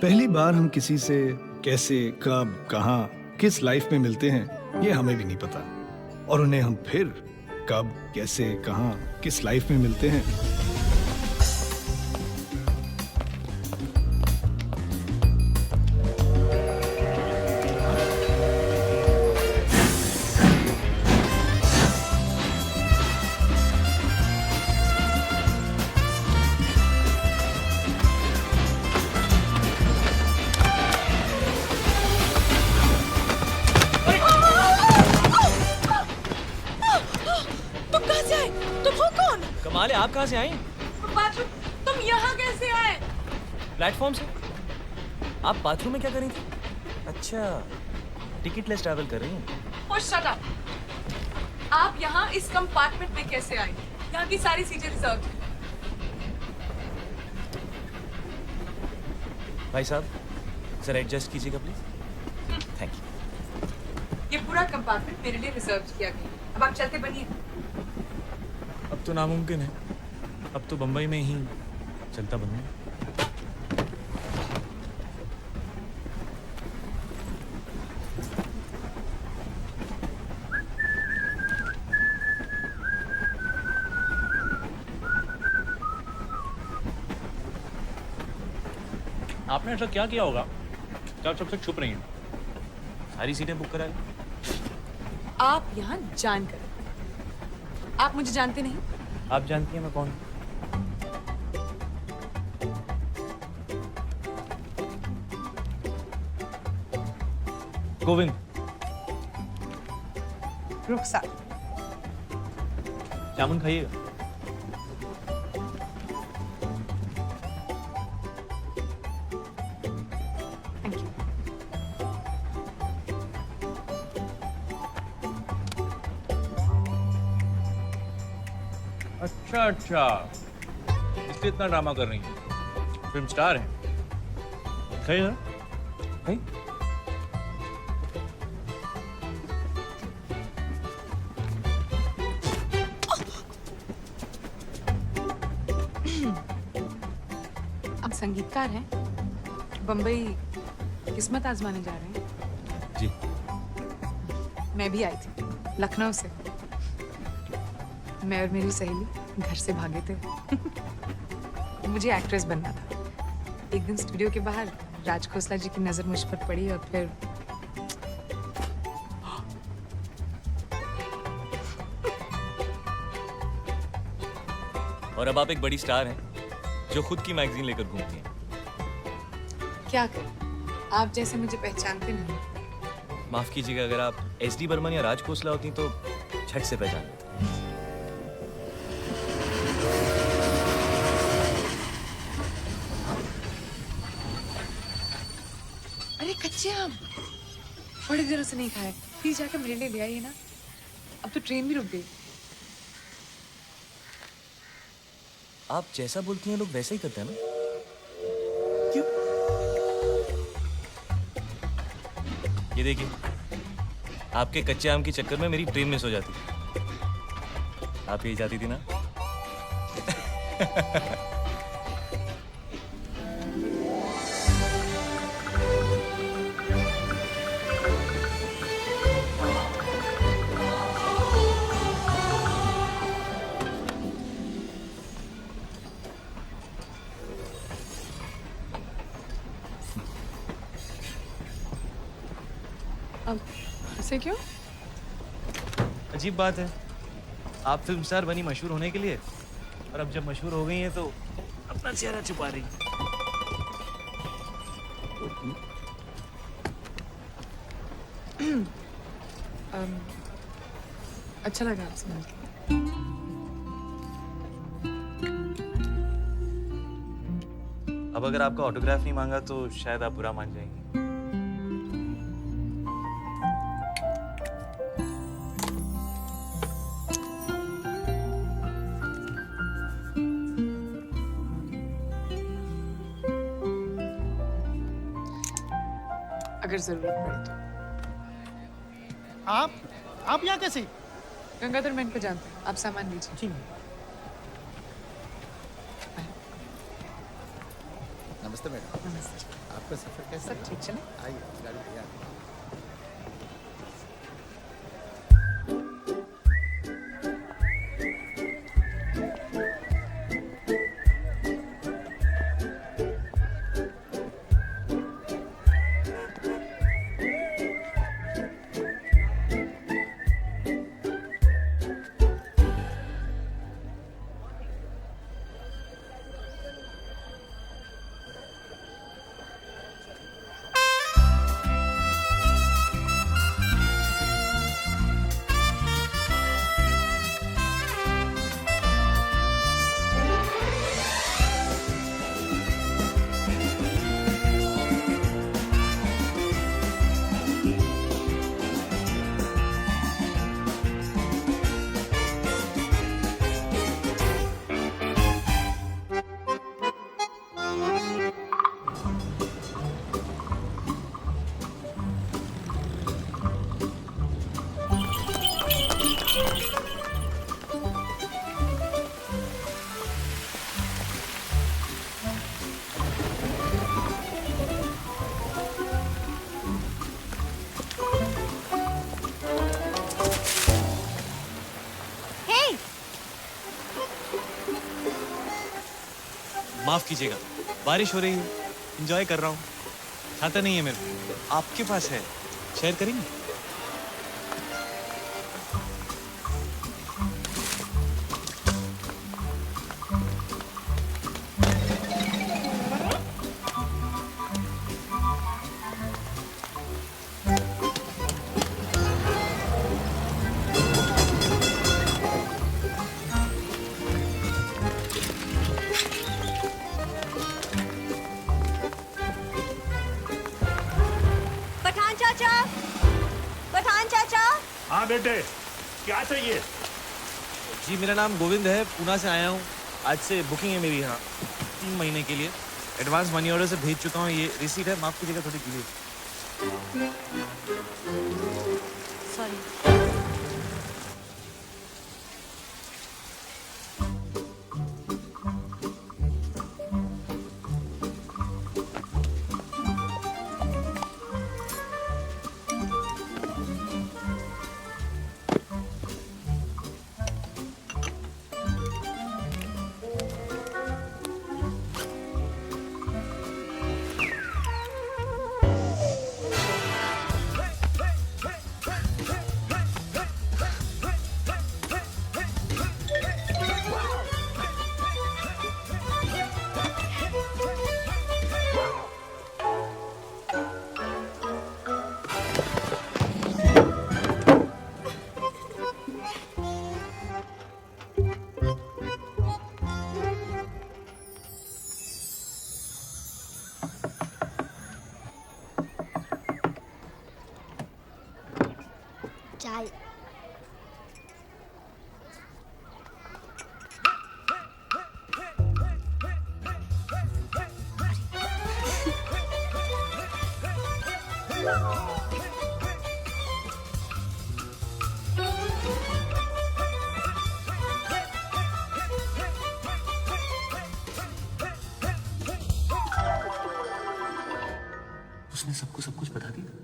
पहली बार हम किसी से कैसे, कब, कहाँ, किस लाइफ में मिलते हैं ये हमें भी नहीं पता, और उन्हें हम फिर कब, कैसे, कहाँ, किस लाइफ में मिलते हैं। कमाल है, आप कहाँ से आई? बाथरूम। तुम यहाँ कैसे आए? प्लेटफॉर्म से। आप बाथरूम में क्या कर रही थी? अच्छा, टिकट लेस ट्रैवल कर रही हैं। Oh, shut up! आप यहाँ इस कंपार्टमेंट में कैसे आए? यहाँ की सारी सीटें रिजर्व हैं। भाई साहब, जरा एडजस्ट कीजिएगा प्लीज। Thank you. ये पूरा कंपार्टमेंट मेरे लिए रिजर्व किया गया। अब आप चलते बनिए। अब तो नामुमकिन है, अब तो बम्बई में ही चलता बनूंगा। आपने ऐसा क्या किया होगा कि आप सबसे छुप रही हैं? सारी सीटें बुक करा ली। आप यहाँ जानकर, आप मुझे जानते नहीं? आप जानती हैं मैं कौन हूँ? गोविंद। रुखसार। जामुन खाइएगा। Thank you. अच्छा अच्छा, इसलिए इतना ड्रामा कर रही हैं। फिल्म स्टार हैं। खाइए ना। खाइए। आप संगीतकार हैं? बम्बई किस्मत आजमाने जा रहे हैं? जी। मैं भी आई थी, लखनऊ से। मैं और मेरी सहेली घर से भागे थे। मुझे एक्ट्रेस बनना था। एक दिन स्टूडियो के बाहर राज खोसला जी की नजर मुझ पर पड़ी और फिर और अब आप एक बड़ी स्टार हैं जो खुद की मैगजीन लेकर घूमती हैं। क्या करें, आप जैसे मुझे पहचानते नहीं। माफ कीजिएगा, अगर आप एसडी बर्मन या राज खोसला होती तो झट से पहचान लेते। अरे कच्चे आम बड़े दिनों से नहीं खाए, प्लीज जाकर मेरे लिए ले आइए ना। अब तो ट्रेन भी रुक गई। आप जैसा बोलती हैं लोग वैसे ही करते हैं ना? क्यों? ये देखिए, आपके कच्चे आम के चक्कर में मेरी ट्रेन मिस हो जाती। आप यही चाहती थी ना? अब ऐसे क्यों? अजीब बात है, आप फिल्म स्टार बनी मशहूर होने के लिए, और अब जब मशहूर हो गई हैं तो अपना चेहरा छुपा रही हैं। अच्छा लगा आपसे मिलकर। अब अगर आपका ऑटोग्राफ नहीं मांगा तो शायद आप बुरा मान जाएंगे। अगर जरूरत पड़े तो। आप यहाँ कैसे? गंगाधर मैं इनको जानता हूँ, आप सामान लीजिए। ठीक है। नमस्ते। नमस्ते मैडम। नमस्ते। आपका सफर कैसा सब ठीक चले? आइए, गाड़ी तैयार है। माफ कीजिएगा, बारिश हो रही है, एंजॉय कर रहा हूँ। छाता नहीं है मेरे को, आपके पास है, शेयर करेंगे? पठान चाचा, पठान चाचा। हाँ बेटे, क्या चाहिए? जी मेरा नाम गोविंद है, पूना से आया हूँ। आज से बुकिंग है मेरी यहाँ 3 महीने के लिए। एडवांस मनी ऑर्डर से भेज चुका हूँ, ये रिसीट है, माफ कीजिएगा थोड़ी डिले। सॉरी। चाय। उसने सबको सब कुछ बता दिया।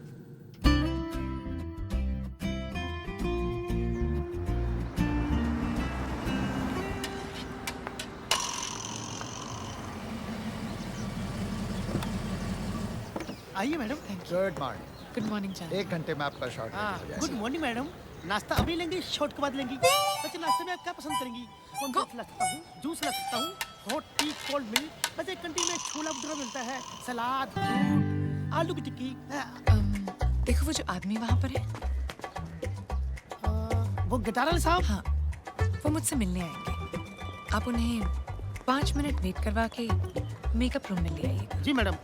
आइए madam. Good morning. Good morning चाचा। 1 घंटे में आपका शॉर्ट हाँ, हो जाएगा। Good morning madam. नाश्ता अभी लेंगी, शॉर्ट के बाद लेंगी? अच्छा, नाश्ते में आप क्या पसंद करेंगी? कौन सा ला सकता हूँ? जूस ला सकता हूँ, हॉट टी, कोल्ड मिल्क। बस एक कैंटीन में छोला भटूरा मिलता है, सलाद, फ्रूट, आलू की टिक्की। देखो वो जो आदमी वहाँ पर है, वो गिटार वाले साहब। हाँ, वो मुझसे मिलने आएंगे। आप उन्हें 5 मिनट वेट करवा के मेकअप रूम में ले आइएगा। जी मैडम।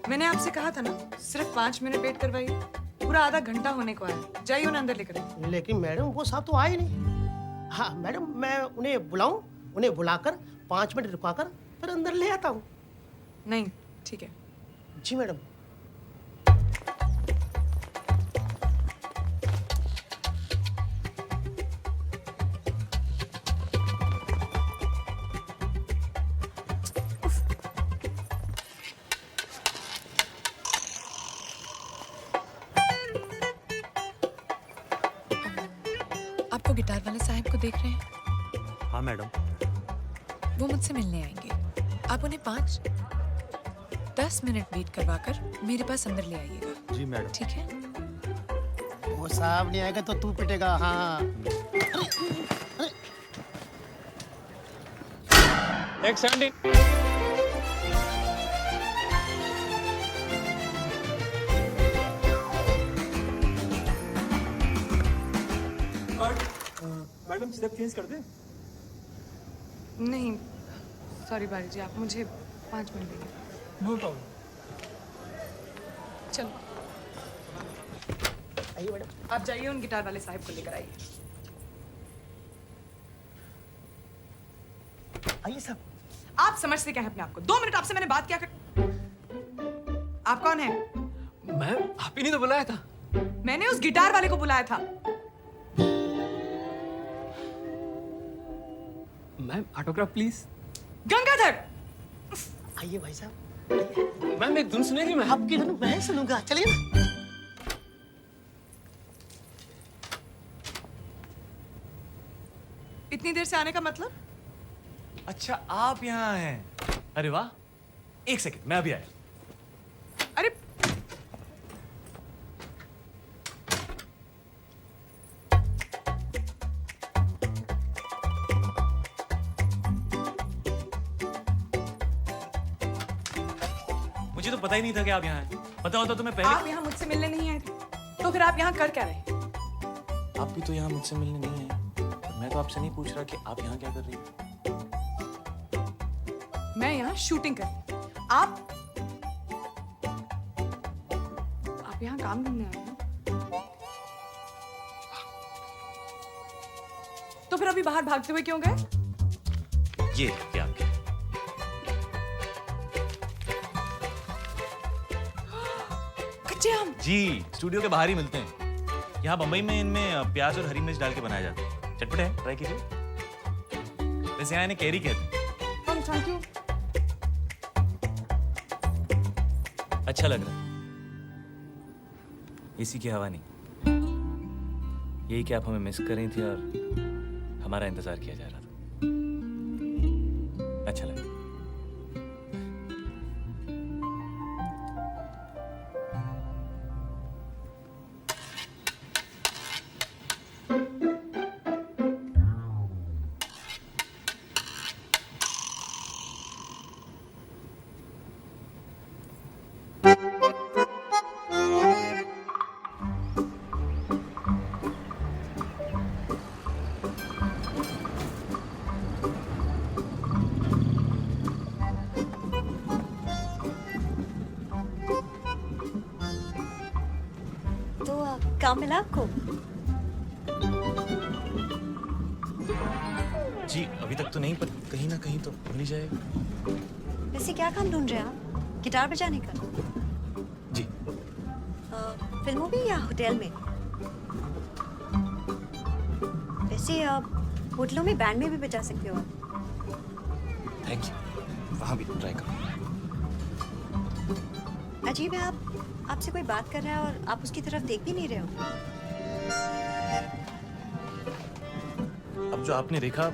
मैंने आपसे कहा था ना, सिर्फ 5 मिनट वेट करवाइए। पूरा आधा घंटा होने को आया। जाइए उन्हें अंदर लेकर आइए। लेकिन मैडम वो साहब तो आए नहीं। हाँ मैडम, मैं उन्हें बुलाऊं? उन्हें बुलाकर 5 मिनट रुकाकर फिर अंदर ले आता हूँ। नहीं, ठीक है। जी मैडम। आपको गिटार वाले साहब को देख रहे हैं? हाँ मैडम। वो मुझसे मिलने आएंगे। आप उन्हें 5-10 मिनट वेट करवाकर मेरे पास अंदर ले आइएगा। जी मैडम। ठीक है? वो साहब नहीं आएगा तो तू पिटेगा। हाँ। एक 70 मैडम स्टेप चेंज कर दे। नहीं, सॉरी बारी जी, आप मुझे 5 मिनट देंगे। No problem. चलो आइए मैडम, आप जाइए उन गिटार वाले साहब को लेकर आइए। आइए साहब। आप समझते क्या है अपने आप को? 2 मिनट आपसे मैंने बात क्या कर। आप कौन है? मैम आप ही ने तो बुलाया था। मैंने उस गिटार वाले को बुलाया था। Ma'am autograph please. गंगाधर! आइए भाई साहब। मैम एक धुन सुनेगी? मैं आपकी धुन मैं सुनूंगा, चलिए ना। इतनी देर से आने का मतलब? अच्छा आप यहाँ हैं। अरे वाह, एक सेकंड मैं अभी आया। अरे मुझे तो पता ही नहीं था कि आप यहाँ हैं। पता होता तो मैं पहले। आप यहाँ मुझसे मिलने नहीं आए थे, तो फिर आप यहाँ कर क्या रहे? आप भी तो यहाँ मुझसे मिलने नहीं आए। मैं तो आपसे नहीं पूछ रहा कि आप यहाँ क्या कर रही हैं। मैं यहाँ शूटिंग कर। आप यहाँ काम ढूंढने आए हैं? तो फिर अभी बाहर भागते हुए क्यों गए? ये क्या आपके? कच्चे आम। जी, स्टूडियो के बाहर ही मिलते हैं। यहाँ बम्बई में इनमें प्याज और हरी मिर्च डाल के बनाया जाता है। चटपटे हैं, ट्राई कीजिए। वैसे यहाँ इन्हें कैरी कहते हैं। Thank you. अच्छा लग रहा है। एसी की हवा नहीं। यही कि आप हमें मिस कर रही थी और हमारा इंतजार किया जा रहा था। अच्छा लगा। काम मिला आपको? जी अभी तक तो नहीं, पर कहीं ना कहीं तो मिल ही जाएगा। वैसे क्या काम ढूंढ रहे हैं आप? गिटार बजाने का? जी। फिल्मों में या होटल में? वैसे होटलों में बैंड में भी बजा सकते हो आप। Thank you. वहाँ भी ट्राई करो। अजीब है, आपसे कोई बात कर रहा है और आप उसकी तरफ देख भी नहीं रहे हो। अब जो आपने देखा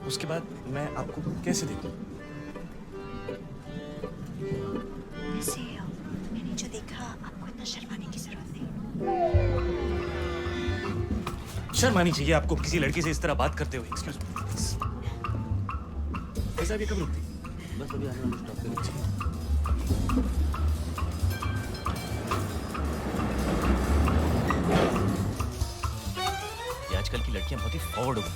उसके बाद मैं आपको कैसे देखूं? वैसे मैंने जो देखा, आपको इतना शर्माने की जरूरत नहीं। शर्म आनी चाहिए आपको किसी लड़की से इस तरह बात करते हुए। Excuse me. कैसा भी कब रुकती? बस अभी आने वाले स्टॉप पे रुक जाइए। आजकल की लड़कियां बहुत ही फॉरवर्ड हो गई।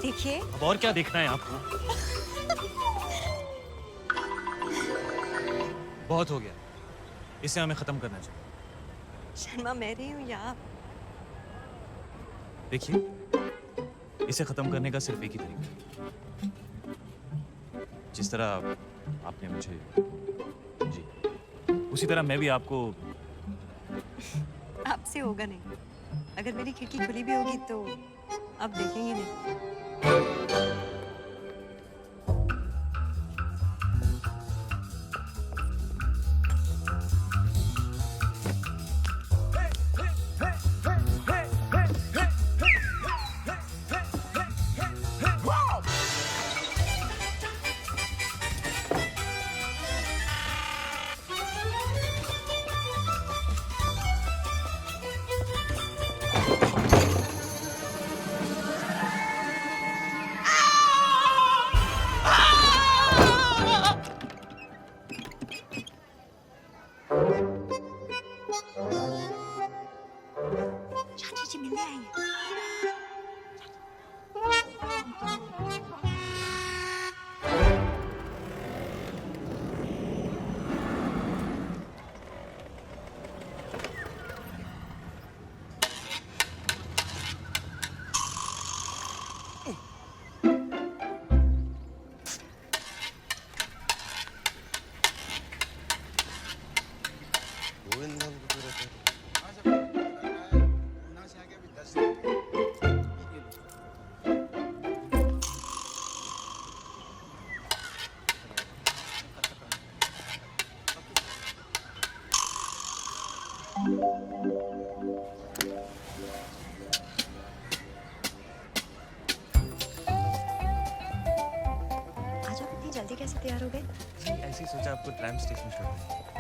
देखिए। अब और क्या देखना है आपको? बहुत हो गया, इसे हमें खत्म करना चाहिए। शर्मा मैं रही हूँ या आप? देखिए, इसे खत्म करने का सिर्फ एक ही तरीका है। जिस तरह आपने मुझे, जी, उसी तरह मैं भी आपको। आपसे होगा नहीं। अगर मेरी खिड़की खुली भी होगी तो आप देखेंगे नहीं। जल्दी कैसे तैयार हो गए? जी ऐसे ही सोचा आपको ट्रैम स्टेशन छोड़ दें।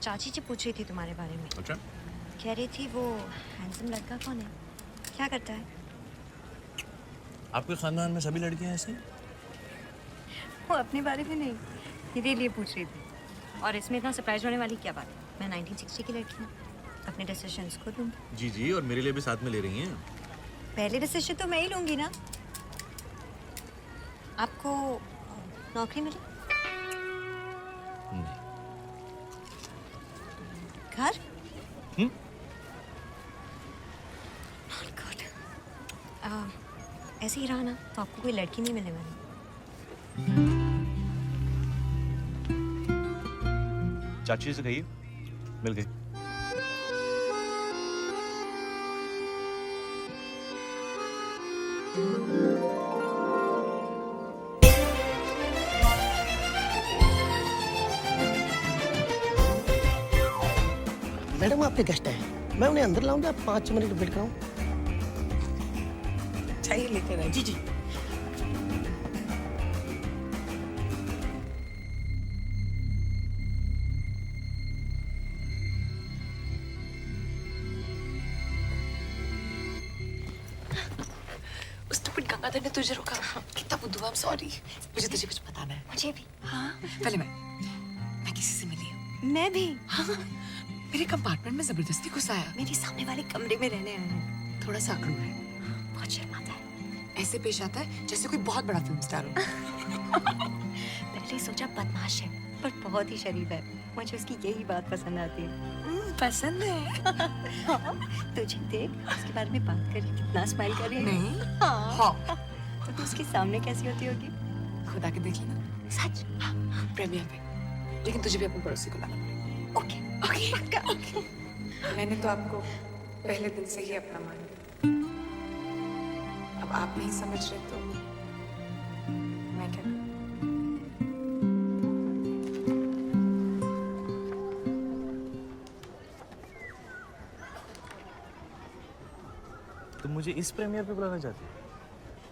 चाची जी पूछ रही थी तुम्हारे बारे में। अच्छा, कह रही थी वो हैंडसम लड़का कौन है, क्या करता है? आपके खानदान में सभी लड़कियां ऐसी? वो अपने बारे में नहीं, मेरे लिए पूछ रही थी। और इसमें इतना सरप्राइज होने वाली क्या बात है? मैं 1960 की लड़की हूँ, अपने डिसीजंस खुद लूँगी। जी जी, और मेरे लिए भी साथ में ले रही हैं? पहले डिसीजन तो मैं ही लूँगी ना। आपको नौकरी मिली? नहीं। घर? हम्म? Not good. ऐसे ही रहा ना तो आपको कोई लड़की नहीं मिलने वाली। चाची से कहिए, मिल गई। मैडम आपके गेस्ट हैं, मैं उन्हें अंदर लाऊंगा, 5 मिनट वेट कराऊं। चाहिए लेकर आए। जी जी। उस स्टूपिड गंगाधर ने तुझे रोका। कितना बुद्धू, I'm sorry। मुझे तुझे कुछ बताना है। मुझे भी। हाँ, पहले मैं किसी से मिली हूँ। मैं भी। हाँ, मेरे कंपार्टमेंट में जबरदस्ती घुस आया। मेरे सामने वाले कमरे में रहने आया है। थोड़ा सा आक्रामक है, बहुत शर्माता है। ऐसे पेश आता है जैसे कोई बहुत बड़ा फिल्म स्टार हो। पहले सोचा बदमाश है, पर बहुत ही शरीफ है। मुझे उसकी यही बात पसंद आती है। पसंद है? तुझे देख, उसके बारे में बात कर रही, कितना स्माइल कर रही है। नहीं। हाँ। हाँ। तो तू उसके सामने कैसी होती होगी? खुदा के देख लेना। सच? प्रेमियर पे। लेकिन तुझे भी अपने पड़ोसी को लाना पड़ेगा। ओके। ओके। पक्का। मैंने तो आपको पहले दिन से ही अपना मान लिया। अब आप नहीं समझ रहे तो मैं क्या करूं? तुम मुझे इस प्रीमियर पे बुलाना चाहती हो?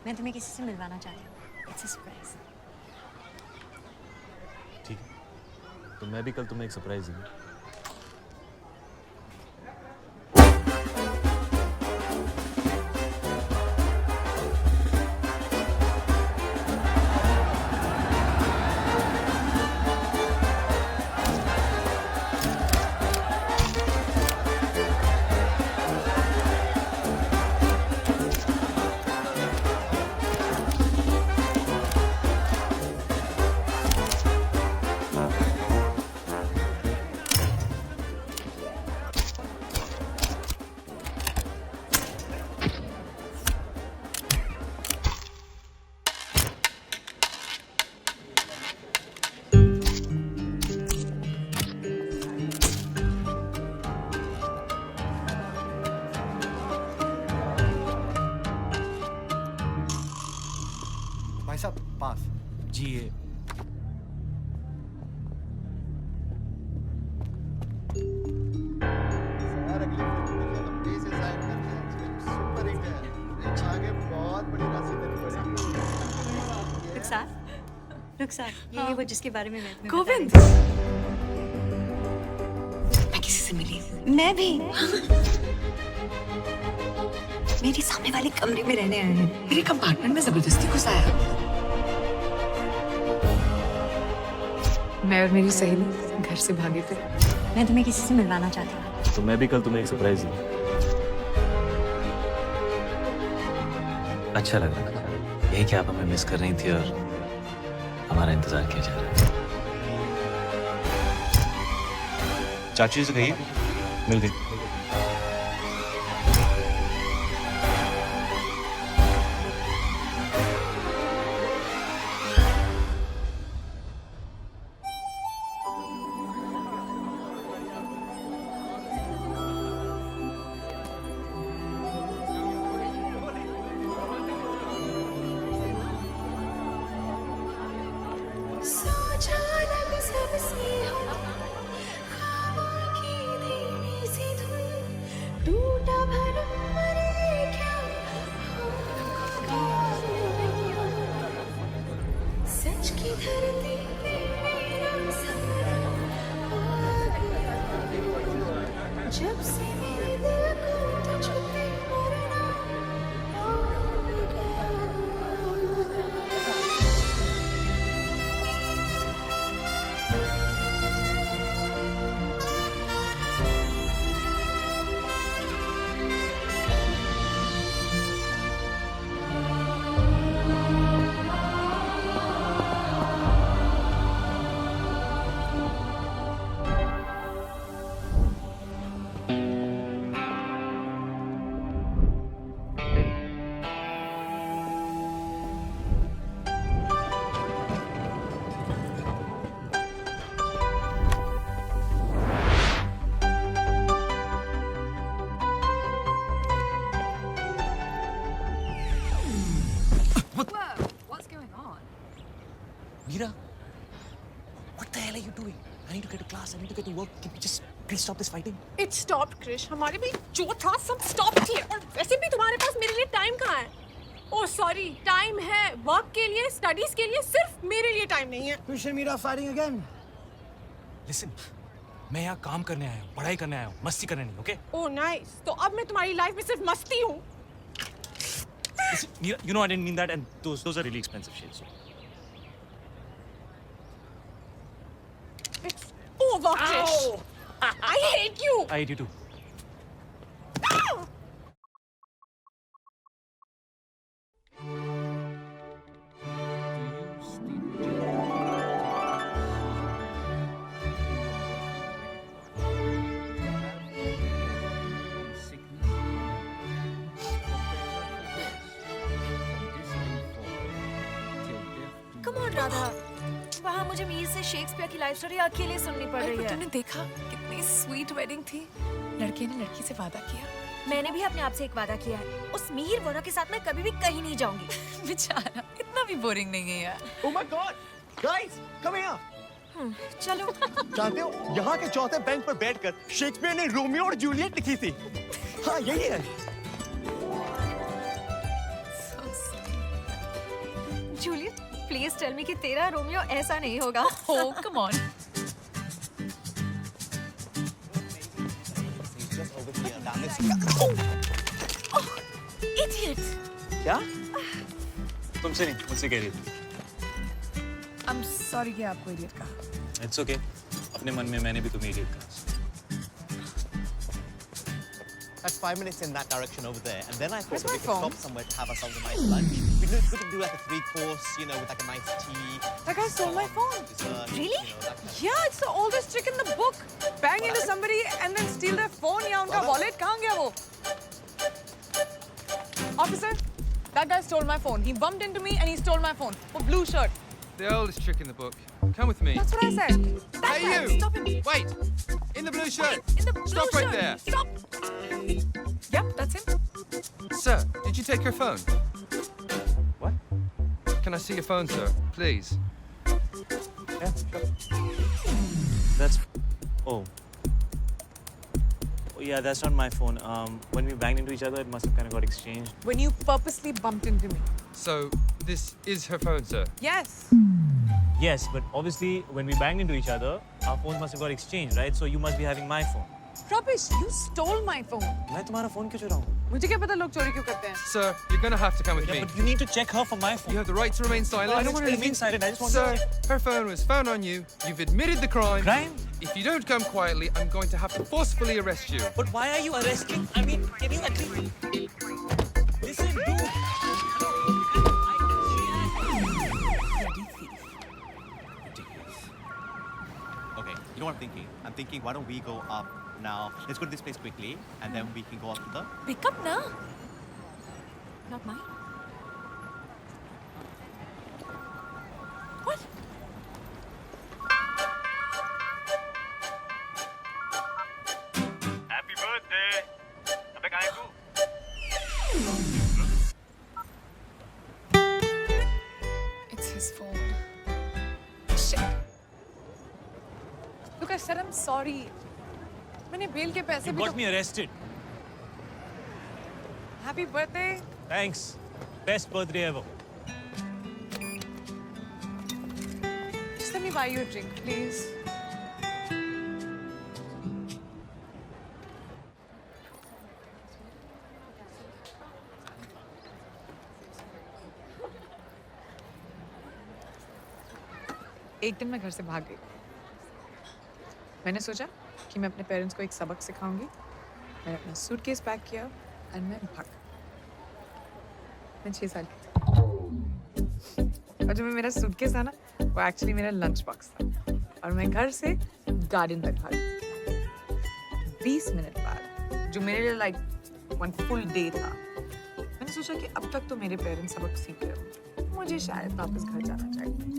मैं तुम्हें किसी से मिलवाना चाहती हूँ। It's a surprise. ठीक है, तो मैं भी कल तुम्हें एक सरप्राइज दूंगा। भाई साहब पास। जी ये सर अगली फिल्म में लंबे से साइन करते हैं। फिल्म सुपर हिट है। फिल्म आगे बहुत बड़ी राशि देनी पड़ेगी। रुखसार, रुखसार, ये वो जिसके बारे में मैं तुम्हें बता गोविंद। रही थी। मैं किसी से मिली। मैं भी। मेरे सामने वाले कमरे में रहने आए हैं। मेरे कंपार्टमेंट में जबरदस्ती घुसाया। मैं और मेरी सहेली घर से भागे थे। मैं तुम्हें किसी से मिलवाना चाहती हूँ। तो मैं भी कल तुम्हें एक सरप्राइज दूंगा। अच्छा लग रहा था यही कि आप हमें मिस कर रही थी और हमारा इंतजार किया जा रहा है। चाची से कहिए मिल गई। जब से मेरे दिल को तुझपे मरना हो गया। Meera, what the hell are you doing? I need to get to class. I need to get to work. Can we just please stop this fighting? It stopped, Krish. हमारे भी जो था सब stop किए और वैसे भी तुम्हारे पास मेरे लिए टाइम कहाँ है? ओह सॉरी, टाइम है वर्क के लिए, स्टडीज के लिए, सिर्फ मेरे लिए टाइम नहीं है। Krish and Meera fighting again. Listen, मैं यहाँ काम करने आया हूँ, पढ़ाई करने आया हूँ, मस्ती करने नहीं, okay? ओह नाइस, तो अब मैं तुम्हारी लाइफ में सिर्फ मस्ती हूँ। Listen, Meera, you know I didn't mean that, and those are really expensive shades. It's over, Krish. I hate you. I hate you too. Come on Radha, वहाँ मुझे मीर से शेक्सपियर की लाइफ स्टोरी अकेले सुननी पड़ रही है। तूने देखा कितनी स्वीट वेडिंग थी। लड़के ने लड़की से वादा किया। मैंने भी अपने आप से एक वादा किया है, उस मीर वोरा के साथ मैं कभी भी कहीं नहीं जाऊंगी। बेचारा इतना भी बोरिंग नहीं है यार। Oh my God, guys, come here. चलो। जानते हो यहाँ के चौथे बेंच पर बैठकर शेक्सपियर ने रोमियो और जूलियट लिखी थी। हाँ यही है। जूलियट, प्लीज टेल मी कि तेरा रोमियो ऐसा नहीं होगा। Oh, come on. Idiot. क्या? तुमसे नहीं, मुझसे कह रही थी। I'm sorry कि आपको इडियट कहा। It's okay. अपने मन में मैंने भी तुम्हें idiot कहा। That's 5 minutes in that direction over there, and then I thought Where's that my we could phone? stop somewhere to have ourselves a nice lunch. We could do like a 3-course, you know, with like a nice tea. That guy stole my phone. Dessert, Really? You know, that kind of Yeah, it's the oldest trick in the book. Bang into somebody and then steal their phone या उनका wallet कहाँ गया वो? Officer, that guy stole my phone. He bumped into me and he stole my phone. For blue shirt. The oldest trick in the book. Come with me. That's what I said. That Hey, guy, you! stop him. Wait! In the blue shirt! In the blue Stop right shirt. there. Stop. Yep, that's him. Sir, did you take your phone? What? Can I see your phone, sir? Please. Yeah, sure. That's. Oh. Oh yeah, that's not my phone. When we banged into each other, it must have kind of got exchanged. When you purposely bumped into me. So, this is her phone, sir? Yes. Yes, but obviously when we banged into each other, our phones must have got exchanged, right? So you must be having my phone. Rubbish, you stole my phone. मैं तुम्हारा phone क्यों चुराऊँ? मुझे क्या पता लोग चोरी क्यों करते हैं? Sir, you're gonna have to come with Yeah, me. but you need to check her for my phone. You have the right to remain silent. I don't want to remain silent. I just want Sir, to check. her phone was found on you. You've admitted the crime. Crime? If you don't come quietly, I'm going to have to forcefully arrest you. But why are you arresting? I mean, can you at least listen, dude? Okay, you know what I'm thinking? I'm thinking, why don't we go up now? Let's go to this place quickly, and then we can go up to the. Pick up na. Not mine. What? Happy birthday. अबे कहाँ है तू? It's his phone. Shit. Look, I said I'm sorry. मैंने bell के पैसे You भी got me arrested. Happy birthday. Thanks. Best birthday ever. Just let me buy you a drink, please. एक दिन मैं घर से भाग गई। मैंने सोचा कि मैं अपने पेरेंट्स को एक सबक सिखाऊंगी। मैंने अपना सूटकेस पैक किया और मैं भाग। मैं 6 साल की थी और जो मेरा सूटकेस था ना, वो एक्चुअली मेरा लंच बॉक्स था और मैं घर से गार्डन तक भागी। 20 मिनट बाद, जो मेरे लिए लाइक 1 फुल डे था, मैंने सोचा कि अब तक तो मेरे पेरेंट्स सबक सीख गए होंगे, मुझे शायद वापस घर जाना चाहिए।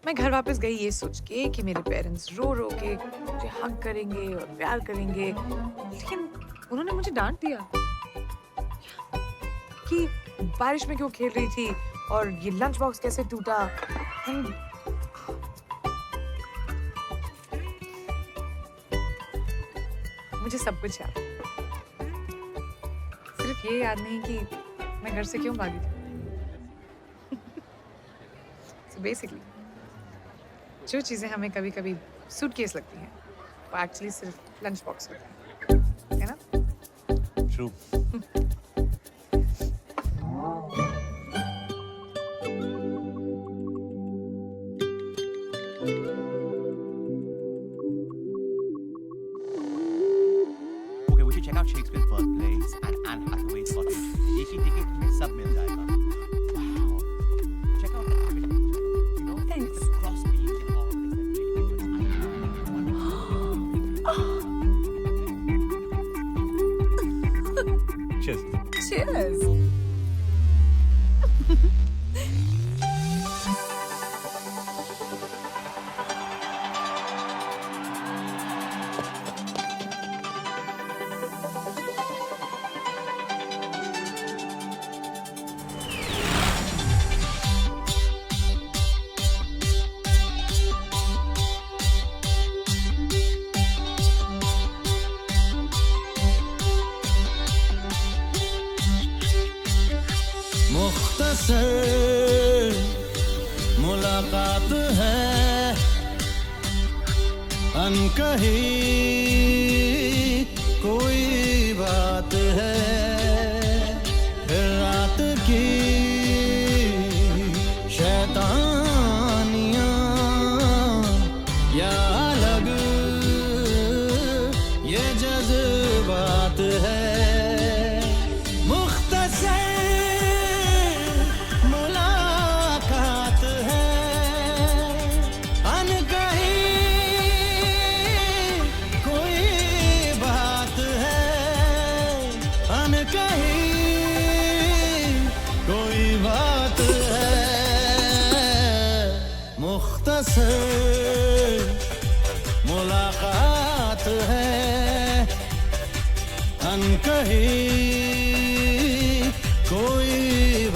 मैं घर वापस गई ये सोच के कि मेरे पेरेंट्स रो रो के मुझे हग करेंगे और प्यार करेंगे, लेकिन उन्होंने मुझे डांट दिया कि बारिश में क्यों खेल रही थी और ये लंच बॉक्स कैसे टूटा। मुझे सब कुछ याद, सिर्फ ये याद नहीं कि मैं घर से क्यों भागी थी। So basically, जो चीज़ें हमें कभी-कभी सूटकेस लगती हैं, वो एक्चुअली सिर्फ लंच बॉक्स होता है ना? True. Okay, we should check out Shakespeare's birthplace and Anne Hathaway's cottage. एक ही टिकट में सब मिल जाएगा. Wow. Check out the you know, Thanks. the cross beams and all of this. Cheers. Cheers. मुख्तसर मुलाकात है, अनकही कोई बात है, फिर रात की शैतानियाँ या अलग ये जज्बात है। मुख्तसर मुलाकात है, अनकही कोई बात है, अनकही कोई बात है। मुख्तसर मुलाकात है, अनकही कोई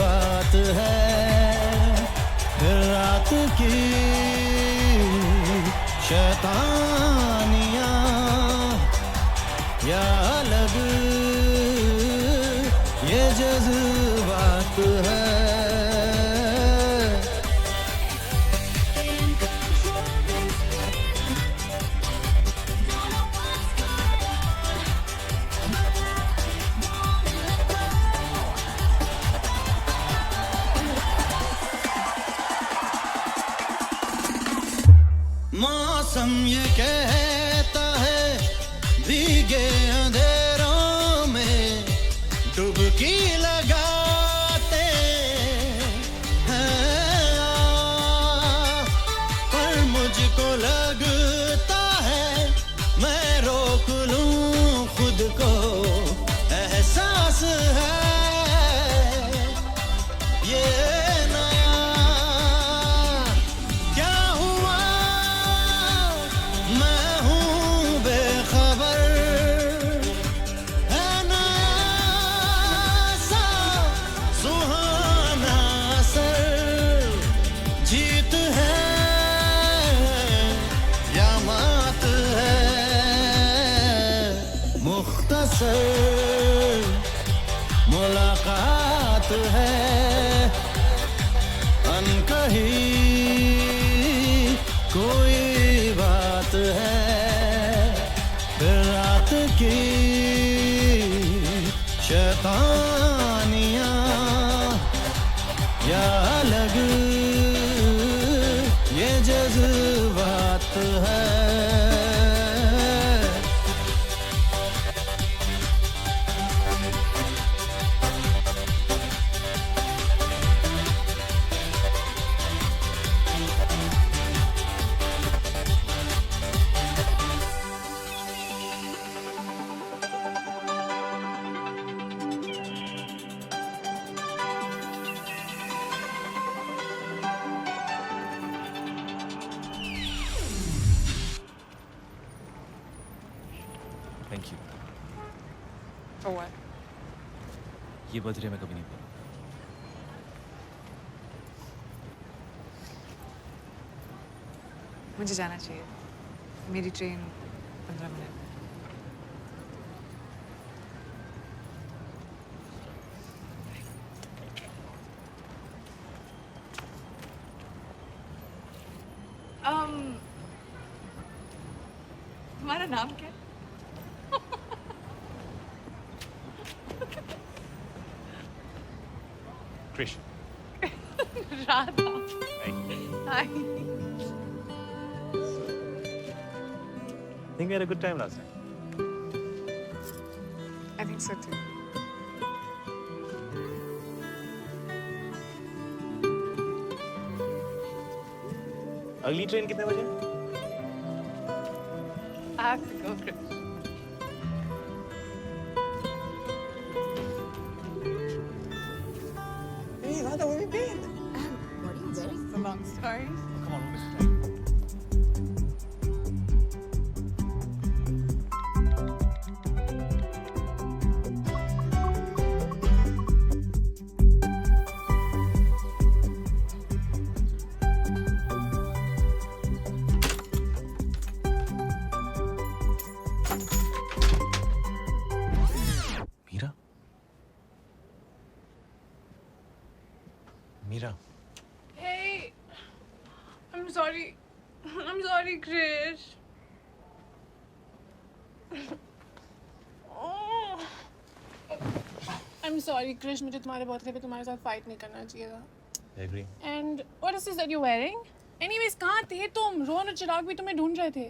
बात है, फिर रात की शैतानियाँ या अलग ये जज्बात है। मौसम ये कहता है भीगे अंधेरों में डुबकी लगाते हैं, पर मुझको लगता है मैं रोक लूं खुद को, एहसास है ये नया क्या हुआ, मैं हूँ बेखबर, है नया सा सुहाना असर, जीत है या मात है। मुख्तसर मुलाकात है, अनकही कोई बात है, फिर रात की शैतानियाँ या अलग ये जज्बात है। Thank you. For what? ये बर्थडे मैं कभी नहीं भूलूंगा। मुझे जाना चाहिए, मेरी ट्रेन 15 मिनट। तुम्हारा नाम क्या है? Krish. Radha. Hi. Think we had a good time last time. I think so too. अगली ट्रेन कितने बजे? I have to go, Krish. Hey, Radha, where have you been? What are you wearing? It's a long story. Come on, we'll miss the time. Meera. Hey, I'm sorry. I'm sorry, Krish. Oh. I'm sorry, Krish. मुझे तुम्हारे birthday पे तुम्हारे साथ fight नहीं करना चाहिए था. I agree. And what is this that you're wearing? Anyways, कहाँ थे तुम? रोहन और चिराग भी तुम्हें ढूंढ रहे थे.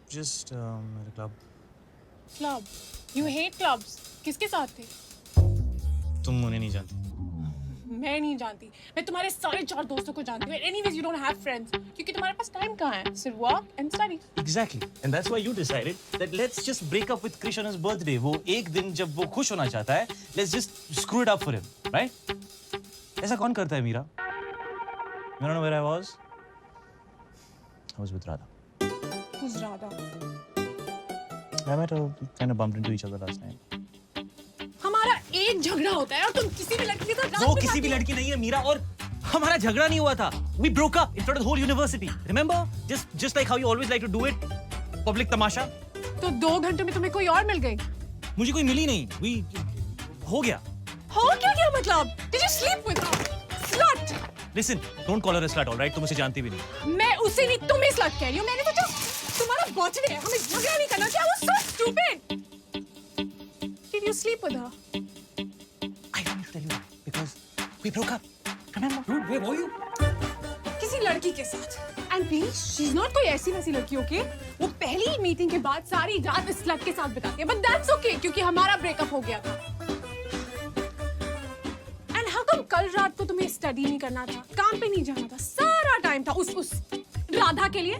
Just at a club. Club. You hate clubs. किसके साथ थे? तुम उन्हें नहीं जानती. मैं नहीं जानती. मैं तुम्हारे सारे 4 दोस्तों को जानती हूँ. Anyways, you don't have friends. क्योंकि तुम्हारे पास टाइम कहाँ है? सिर्फ work and study. Exactly. And that's why you decided that let's just break up with Krish on his birthday. वो एक दिन जब वो खुश होना चाहता है, let's just screw it up for him, right? ऐसा कौन करता है Meera? You don't know where I was? I was with Radha. Who's Radha? I met her, kind of bumped into each other last night. हमारा एक झगड़ा होता है और तुम किसी भी लड़की के साथ वो किसी भी लड़की नहीं है मीरा और हमारा झगड़ा नहीं हुआ था. We broke up in front of the whole university. Remember? Just like how you always like to do it. Public तमाशा. तो 2 घंटे में तुम्हें कोई और मिल गई? मुझे कोई मिली नहीं. हो गया. हो क्या मतलब? Did you sleep with her? Slut! Listen, don't call her a slut, all right? तुम उसे जानती भी नहीं. मैं उसे नहीं तुम्हें slut कह रही हूँ. मैंने तो तुम्हारा बर्थडे है. हमें झगड़ा नहीं करना चाहिए. I was so stupid. Did you sleep with her? I don't need to tell you that because we broke up. Remember? Dude, where were you? किसी लड़की के साथ. And please, she's not कोई ऐसी वैसी लड़की, okay? वो पहली मीटिंग के बाद सारी रात इस slut के साथ बिताती है. But that's okay क्योंकि हमारा ब्रेकअप हो गया था. And how come कल रात को तुम्हें स्टडी नहीं करना था? काम पे नहीं जाना था? सारा टाइम था उस राधा के लिए.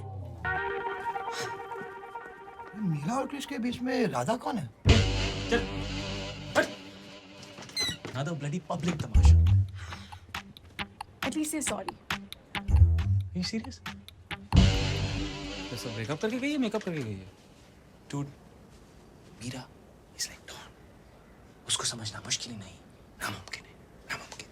मीरा और कृष के बीच में राधा कौन है? चल. Another bloody public Tamasha. At least say sorry. Are you serious? तो सब ब्रेकअप करके गई है, मेकअप करके गई है. Dude, Meera is like Dawn. उसको समझना मुश्किल ही नहीं, नामुमकिन है, नामुमकिन.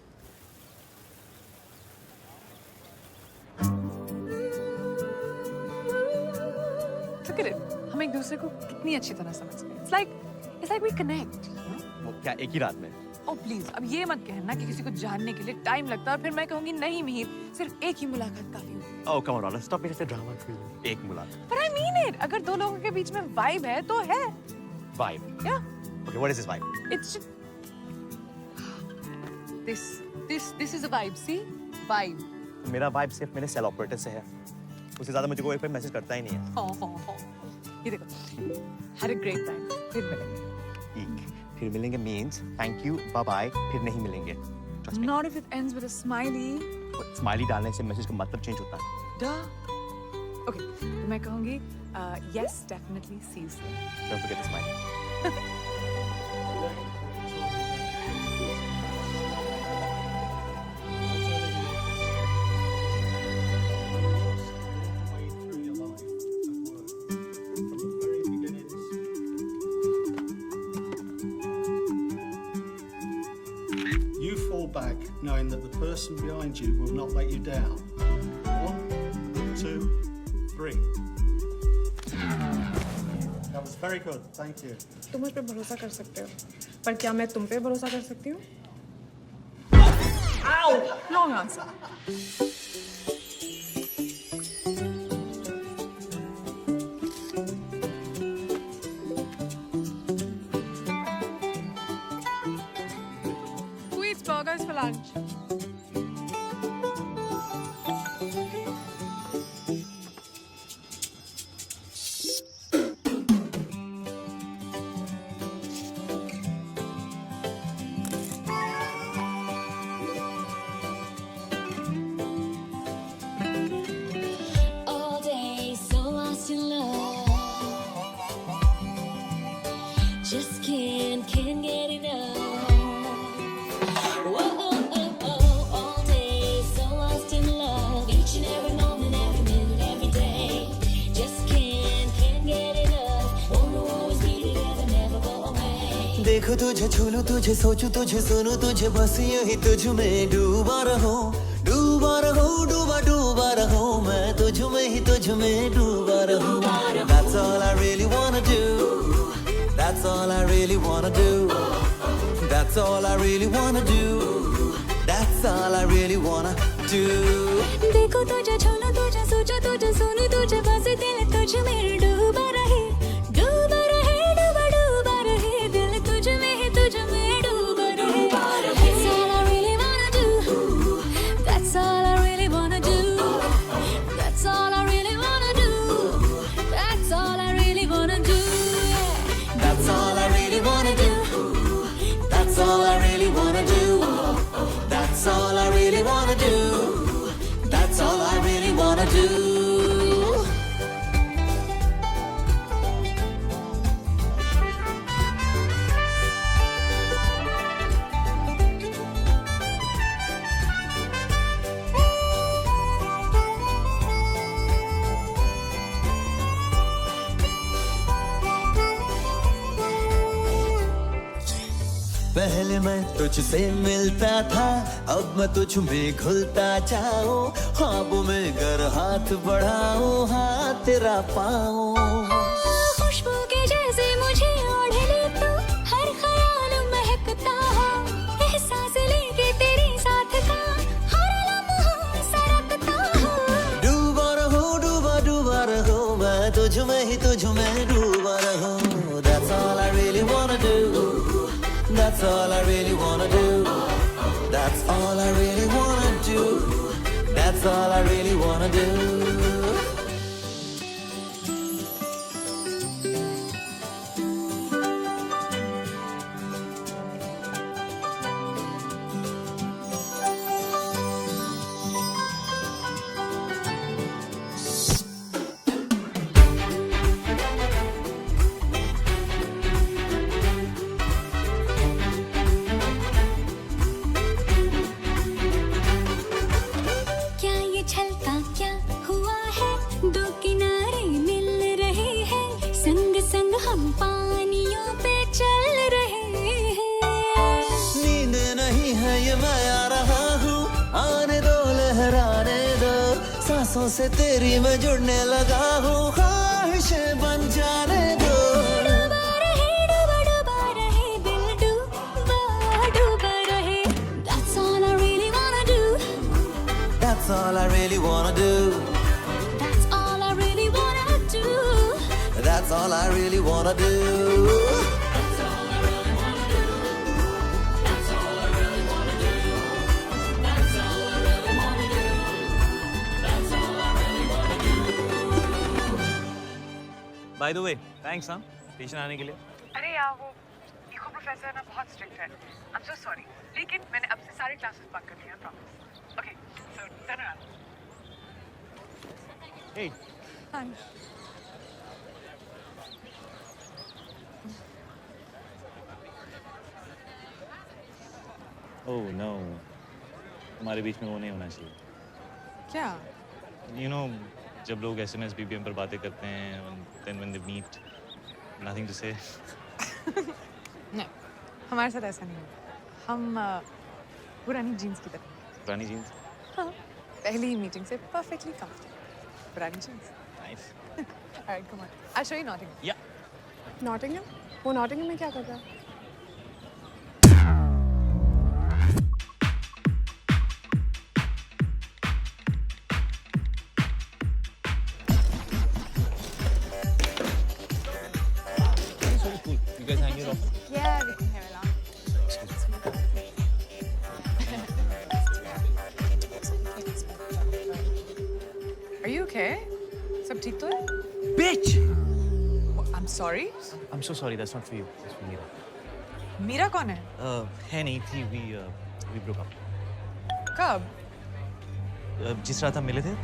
Look at it. हम एक दूसरे को कितनी अच्छी तरह समझ गए. It's like we connect. वो क्या एक ही रात में? Oh please, अब ये मत कहना कि किसी को जानने के लिए टाइम लगता है. फिर मैं कहूँगी नहीं मिहिर, सिर्फ एक ही मुलाकात काफी होगी. Oh come on, Radha, stop being such a drama queen. एक मुलाकात. But I mean it. अगर 2 लोगों के बीच में vibe है तो है. Vibe. Yeah. Okay, what is this vibe? It's this is a vibe. See, vibe. मेरा vibe सिर्फ मेरे सेल ऑपरेटर से है. उससे ज़्यादा मुझे कोई मैसेज करता ही नहीं है. Oh. ये देखो. Had a great time. फिर मिलेंगे. फिर मिलेंगे means thank you, bye bye. फिर नहीं मिलेंगे. Trust me. Not if it ends with a smiley. Smiley डालने से मैसेज का मतलब चेंज होता है. Duh. Okay. तो मैं कहूँगी yes, definitely see you soon. Don't forget the smiley. You fall back knowing that the person behind you will not let you down. 1, 2, 3. That was very good. Thank you. तुम मुझ पे भरोसा कर सकते हो, पर क्या मैं तुम पे भरोसा कर सकती हूँ? Ow! Wrong answer. Who eats burgers for lunch? All day, so lost in love. Just can't get enough. Whoa, all day, so lost in love. Each and every moment, every minute, every day. Just can't get enough. Wanna always be together, never go away. देखो तुझे छूलूं तुझे सोचूं तुझे सुनूं तुझे बस यूं ही तुझ में डूबा रहूं डूबा रहूं मैं तुझ में ही तुझ में डूबा रहूं. That's all I really wanna do. That's all I really wanna do. That's all I really wanna do. That's all I really wanna do. देखो तुझे छोड़ो तुझे सोचो तुझे सुनो तुझे बस दिल तुझ में डूबा रहे डूबा रहे डूबा डूबा रहे दिल तुझ में ही तुझ में डूबा रहे That's all I really wanna do That's all I really wanna do That's all I really wanna do That's all I really wanna do That's all I really wanna do. That's all I really wanna do. That's all I really wanna do. That's all I really wanna do. पहले मैं तुझसे मिलता था अब मैं तुझ में घुलता जाऊं ख्वाबों में गर हाथ बढ़ाऊं हाथ तेरा पाऊं खुशबू के जैसे मुझे ओढ़ ले तू हर ख्याल महकता हो एहसास लेके तेरे साथ का हर लम्हा सरकता हो डूबा रहो मैं तुझ में ही तुझ में डूबा रहूं That's all I really wanna do That's all I really wanna do That's all I really wanna do That's all I really wanna do क्या ये छलका क्या हुआ है दो किनारे मिल रहे हैं संग संग हम पानियों पे चल रहे हैं नींद नहीं है ये मैं आ रहा हूँ आने दो लहराने दो सांसों से तेरी मैं जुड़ने लगा हूँ ख्वाहिशें बन जाने दो डूबा रहे दिल डूबा रहे That's all I really wanna do That's all I really wanna do That's all I really wanna do That's all I really wanna do By the way, thanks हाँ स्टेशन आने के लिए. अरे यार वो इको प्रोफेसर ना बहुत strict है आई एम सो सॉरी लेकिन मैंने अब से सारे क्लासेस बंक कर लिया promise okay so turn around Hey. हां Oh no. हमारे बीच में वो नहीं होना चाहिए. क्या You know, जब लोग SMS BBM पर बातें करते हैं, then when they meet, nothing to say. नहीं हमारे साथ ऐसा नहीं होगा हम पुरानी जीन्स की तरह पुरानी जीन्स. हाँ पहली मीटिंग से परफेक्टली कंफर्टेबल पुरानी jeans Nice. All right come on I show you नॉटिंग Yeah. नॉटिंघम वो नॉटिंघम में क्या कर रहा है You guys hang your office? Yeah, we can hear it out. Are you okay? सब ठीक तो है? Bitch! I'm sorry. I'm so sorry. That's not for you. That's for Mira. Meera कौन है? है नहीं थी. We broke up. कब? जिस रात हम मिले थे.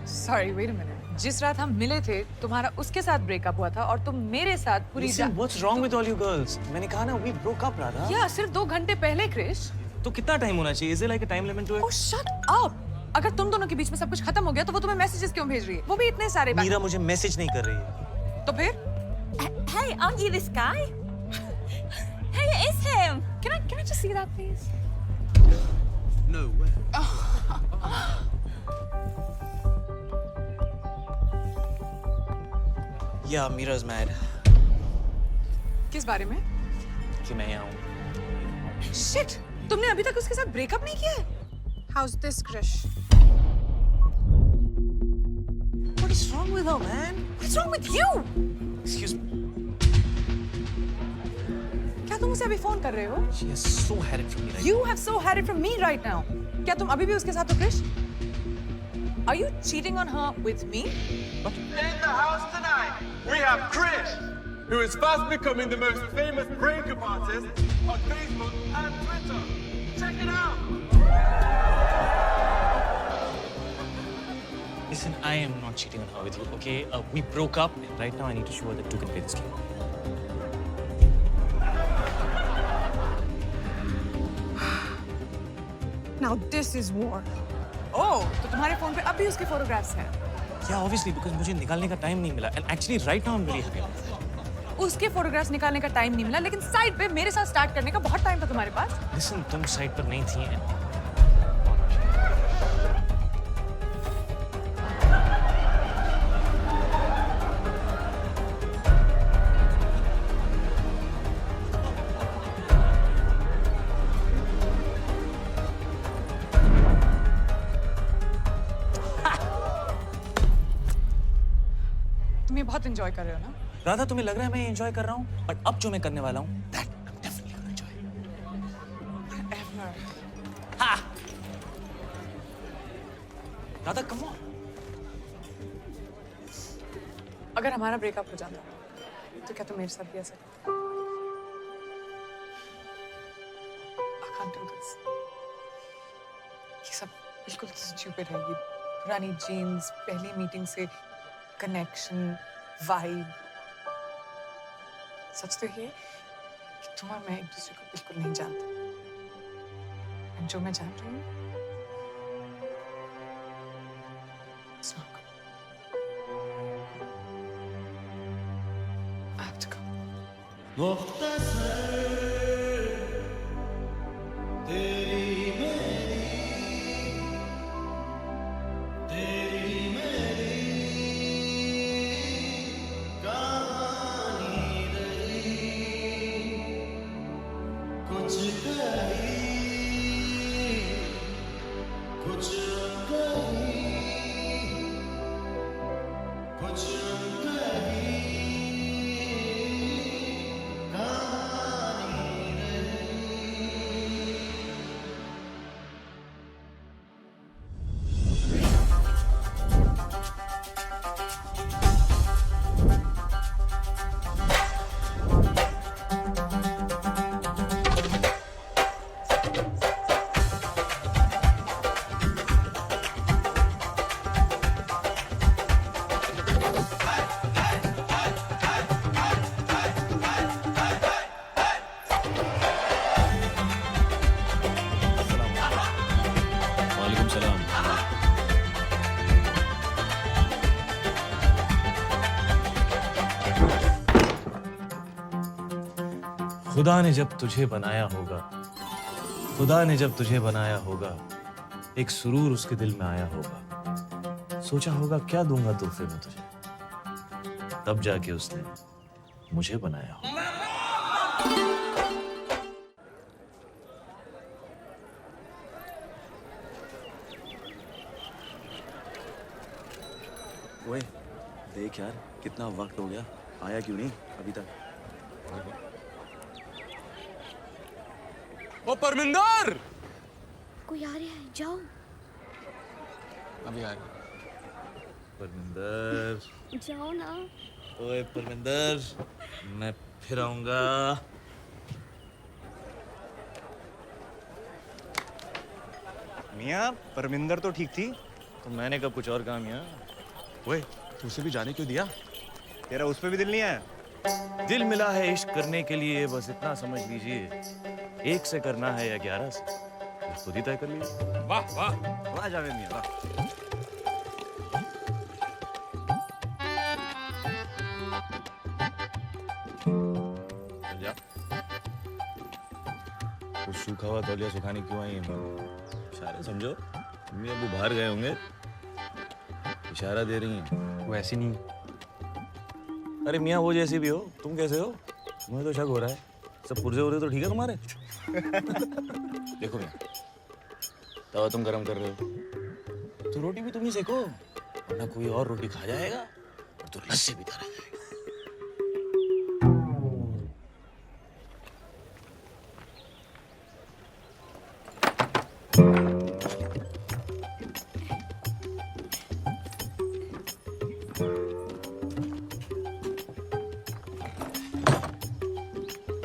Sorry, wait a minute. जिस रात हम मिले थे, तुम्हारा उसके साथ ब्रेकअप हुआ था और तुम मेरे साथ पूरी Listen, what's wrong with all you girls? मैंने कहा ना, we broke up, Radha. या सिर्फ 2 घंटे पहले क्रिश. तो कितना टाइम होना चाहिए? Is there like a time limit to it? Oh, shut up! अगर तुम दोनों के बीच में सब कुछ खत्म हो गया तो वो तुम्हें मैसेजेस क्यों भेज रही है? वो भी इतने सारे. मीरा मुझे मैसेज नहीं कर रही है. तो फिर? Hey, aren't you this guy? Hey, it is him. Can I just see that, please? No way. Yeah, Mira's mad. किस बारे में? कि मैं यहाँ हूँ. Shit! तुमने अभी तक उसके साथ ब्रेकअप नहीं किया है? How's this, Krish? What is wrong with her, man? What's wrong with you? Excuse me. क्या तुम उसे अभी फोन कर रहे हो? She has so had it from me right You have so had it from me right now. क्या तुम अभी भी उसके साथ हो, Krish? Are you cheating on her with me? In the house tonight, we have Krish, who is fast becoming the most famous breakup artist on Facebook and Twitter. Check it out. Listen, I am not cheating on her with you, okay? We broke up, and right now I need to show her that you can play this game. Now this is war. Oh, तो तुम्हारे phone पे अब भी उसके photographs हैं? Yeah, obviously, because मुझे निकालने का टाइम नहीं मिला. And actually, right now I'm really happy about that. उसके फोटोग्राफ्स निकालने का टाइम नहीं मिला, लेकिन साइड पे मेरे साथ स्टार्ट करने का बहुत टाइम था तुम्हारे पास. Listen, तुम साइड पर नहीं थी. तुम ये बहुत एंजॉय कर रहे हो ना? राधा, तुम्हें लग रहा है मैं एंजॉय कर रहा हूँ, बट अब जो मैं करने वाला हूँ, that I'm definitely gonna enjoy. Ha! Radha, come on. अगर हमारा ब्रेकअप हो जाता तो क्या तुम मेरे साथ भी ऐसा करते? I can't do this. ये सब बिल्कुल स्टूपिड है. ये पुरानी जीन्स, पहली मीटिंग से कनेक्शन, वाइब. सच तो ये कि तुम और मैं एक दूसरे को बिल्कुल नहीं जानते. और जो मैं जान रही हूँ, it's not good. I have to go. वालेकुम सलाम. खुदा ने जब तुझे बनाया होगा, खुदा ने जब तुझे बनाया होगा, एक सुरूर उसके दिल में आया होगा. सोचा होगा क्या दूंगा तोहफे में तुझे, तब जाके उसने मुझे बनाया होगा. ओए, देख यार, कितना वक्त हो गया, आया क्यों नहीं अभी तक? ओ परमिंदर! कोई आ रहा है, जाओ. अभी आ रहा. परमिंदर, जाओ ना. ओए परमिंदर, मैं फिर आऊंगा. मियाँ, परमिंदर तो ठीक थी, तो मैंने कब कुछ और कहा मियाँ. ओए, तू उसे भी जाने क्यों दिया? तेरा उस पे भी दिल नहीं है? दिल मिला है इश्क करने के लिए, बस इतना समझ लीजिए. 1 से करना है या 11 से, ये खुद ही तय कर लीजिए. वाह वाह. वाह जावेद मियाँ, वाह. चल जा. कुछ सूखा हुआ तौलिया सुखाने क्यों आई है? इशारे समझो, मम्मी अबू बाहर गए होंगे, इशारा दे रही हैं. वो ऐसी नहीं. अरे मियाँ, वो जैसी भी हो, तुम कैसे हो? मुझे तो शक हो रहा है. सब पुर्जे उर्जे तो ठीक है तुम्हारे? देखो भैया, तवा तुम गरम कर रहे हो तो रोटी भी तुम ही सेको, वरना कोई और रोटी खा जाएगा और तो लस्सी भी रह जाएगा।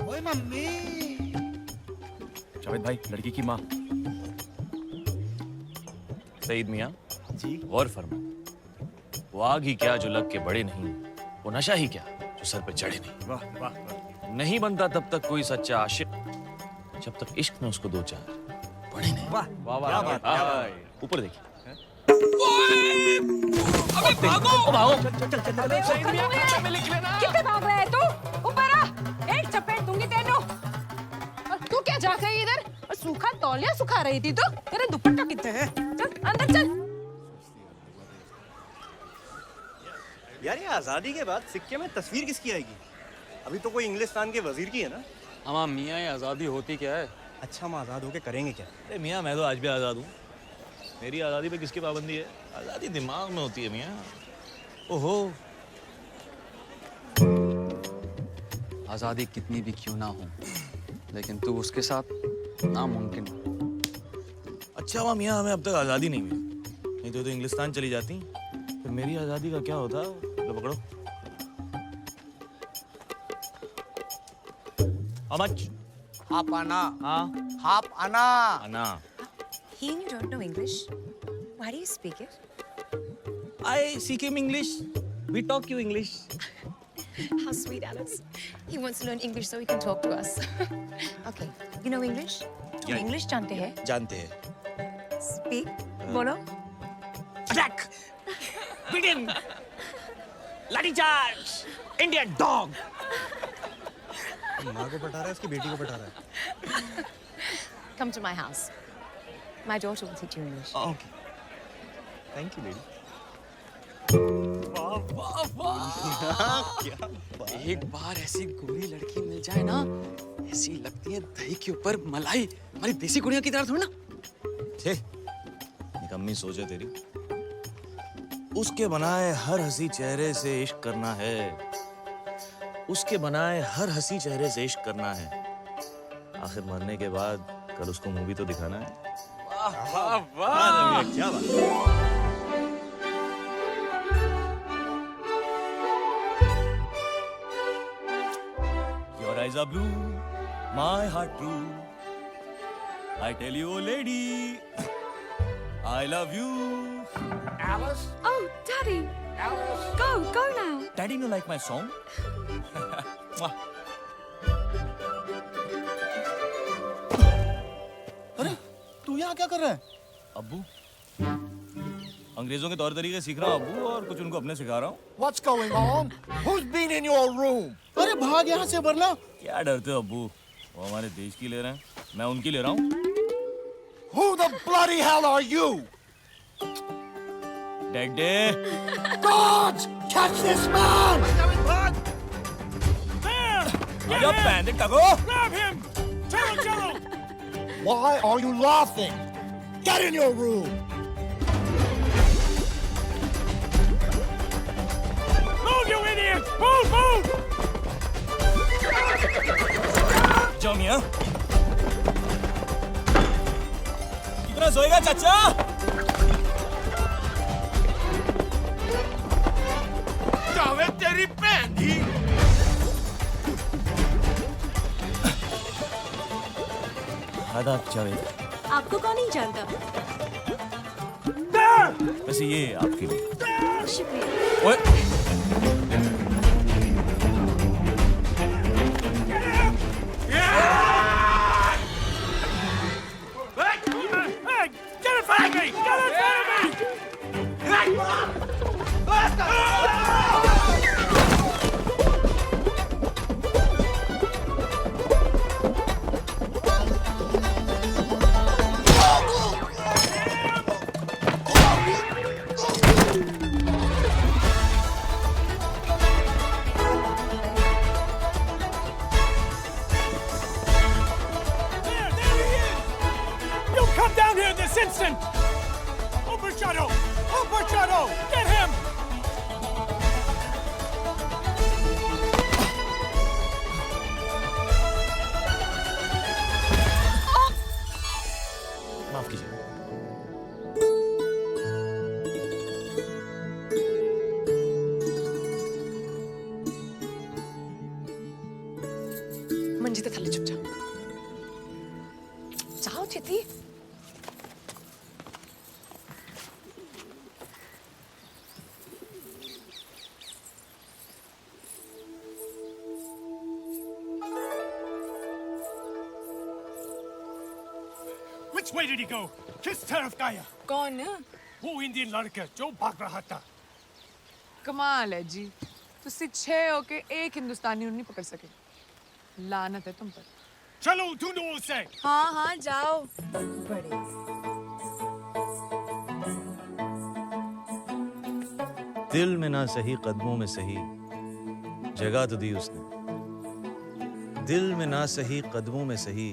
ओए मम्मी। जावेद भाई, लड़की की माँ। सईद मियाँ जी, गौर फरमा, वो आग ही क्या जो लग के बड़े नहीं, वो नशा ही क्या जो सर पे चढ़े नहीं। वाह वाह। नहीं बनता तब तक कोई सच्चा आशिक जब तक इश्क में उसको दो चार पड़े नहीं। वाह वाह क्या बात, क्या वाह। ऊपर देखिए। अबे भागो भागो। कितने भाग रहा है तू? ऊपर आ, एक चपेट दूंगी तेनू। और तू क्या जा गई इधर? और सूखा तौलिया सुखा रही थी तू? तेरा दुपट्टा कितने है? चल अंदर चल। यार ये आजादी के बाद सिक्के में तस्वीर किसकी आएगी? अभी तो कोई इंग्लिस्तान के वजीर की है ना। हमारा मियाँ, ये आज़ादी होती क्या है? अच्छा, हम आजाद होके करेंगे क्या? अरे मियाँ, मैं तो आज भी आज़ाद हूँ। मेरी आज़ादी पे किसकी पाबंदी है? आज़ादी दिमाग में होती है मियाँ। ओहो, आज़ादी कितनी भी क्यों ना हो, लेकिन तू उसके साथ नामुमकिन। अच्छा हुआ मियाँ हमें अब तक आज़ादी नहीं मिली, नहीं तो इंग्लिस्तान चली जाती, फिर मेरी आज़ादी का क्या होता? लो पकड़ो। How much? हाफ आना। हाँ, हाफ आना। आना। He and you don't know English. Why do you speak it? I speak him English. We talk you English. How sweet, Alex. He wants to learn English so he can talk to us. Okay, you know English? तुम Yeah. English जानते हैं? जानते हैं। Speak. बोलो. Attack! Begin! Lathi charge! Indian dog! माँ को पटा रहा है, उसकी बेटी को पटा रहा है। Come to my house. My daughter will teach you English. Okay. Thank you, lady. वाह वाह वाह। एक बार ऐसी गोरी लड़की मिल जाए ना, ऐसी लगती है दही के ऊपर मलाई। हमारी देसी कुड़ियों की तरह थोड़ी ना। छे, निकम्मी सोच है तेरी। उसके बनाए हर हंसी चेहरे से इश्क करना है, उसके बनाए हर हंसी चेहरे से इश्क करना है। आखिर मरने के बाद कल उसको मूवी तो दिखाना है। वाह वाह वाह। क्या बात। Your eyes are blue, my heart true. I tell you, oh lady, I love you. Alice. Oh, Daddy. Alice. Go now. Daddy, you like my song? Mwah. अरे तू यहाँ क्या कर रहा है? अब्बू, अंग्रेजों के तौर तरीके सीख रहा हूँ अब्बू, और कुछ उनको अपने सिखा रहा हूँ। What's going on? Who's been in your room? अरे भाग यहाँ से वरना। क्या डरते हो अब्बू? वो हमारे देश की ले रहे हैं, मैं उनकी ले रहा हूँ। Who the bloody hell are you? Daddy, God, catch this man! आजा पैंदे टगो। Grab him! Jello! Why are you laughing? Get in your room! Move, you idiot! Move! जाओ मियाँ। कितना सोएगा चाचा? जावेद तेरी बहन ही! आदाब जावेद। आपको कौन नहीं जानता? वैसे ये आपके लिए। शुक्रिया। ओए, Get in front of me! Get in front of me! Come down here this instant! Overshadow! Overshadow! Get him! माफ कीजिए। मंजिता थाले चुप जाओ। जाओ चिति। Which way did he go? किस तरफ गया? कौन? वो इंडियन लड़का जो भाग रहा था। कमाल है जी, तुसी 6 होके एक हिंदुस्तानी नहीं पकड़ सके। लानत है तुम पर। चलो ढूंढो उसे। हाँ हाँ जाओ। बड़े दिल में ना सही कदमों में सही जगह तो दी उसने। दिल में ना सही कदमों में सही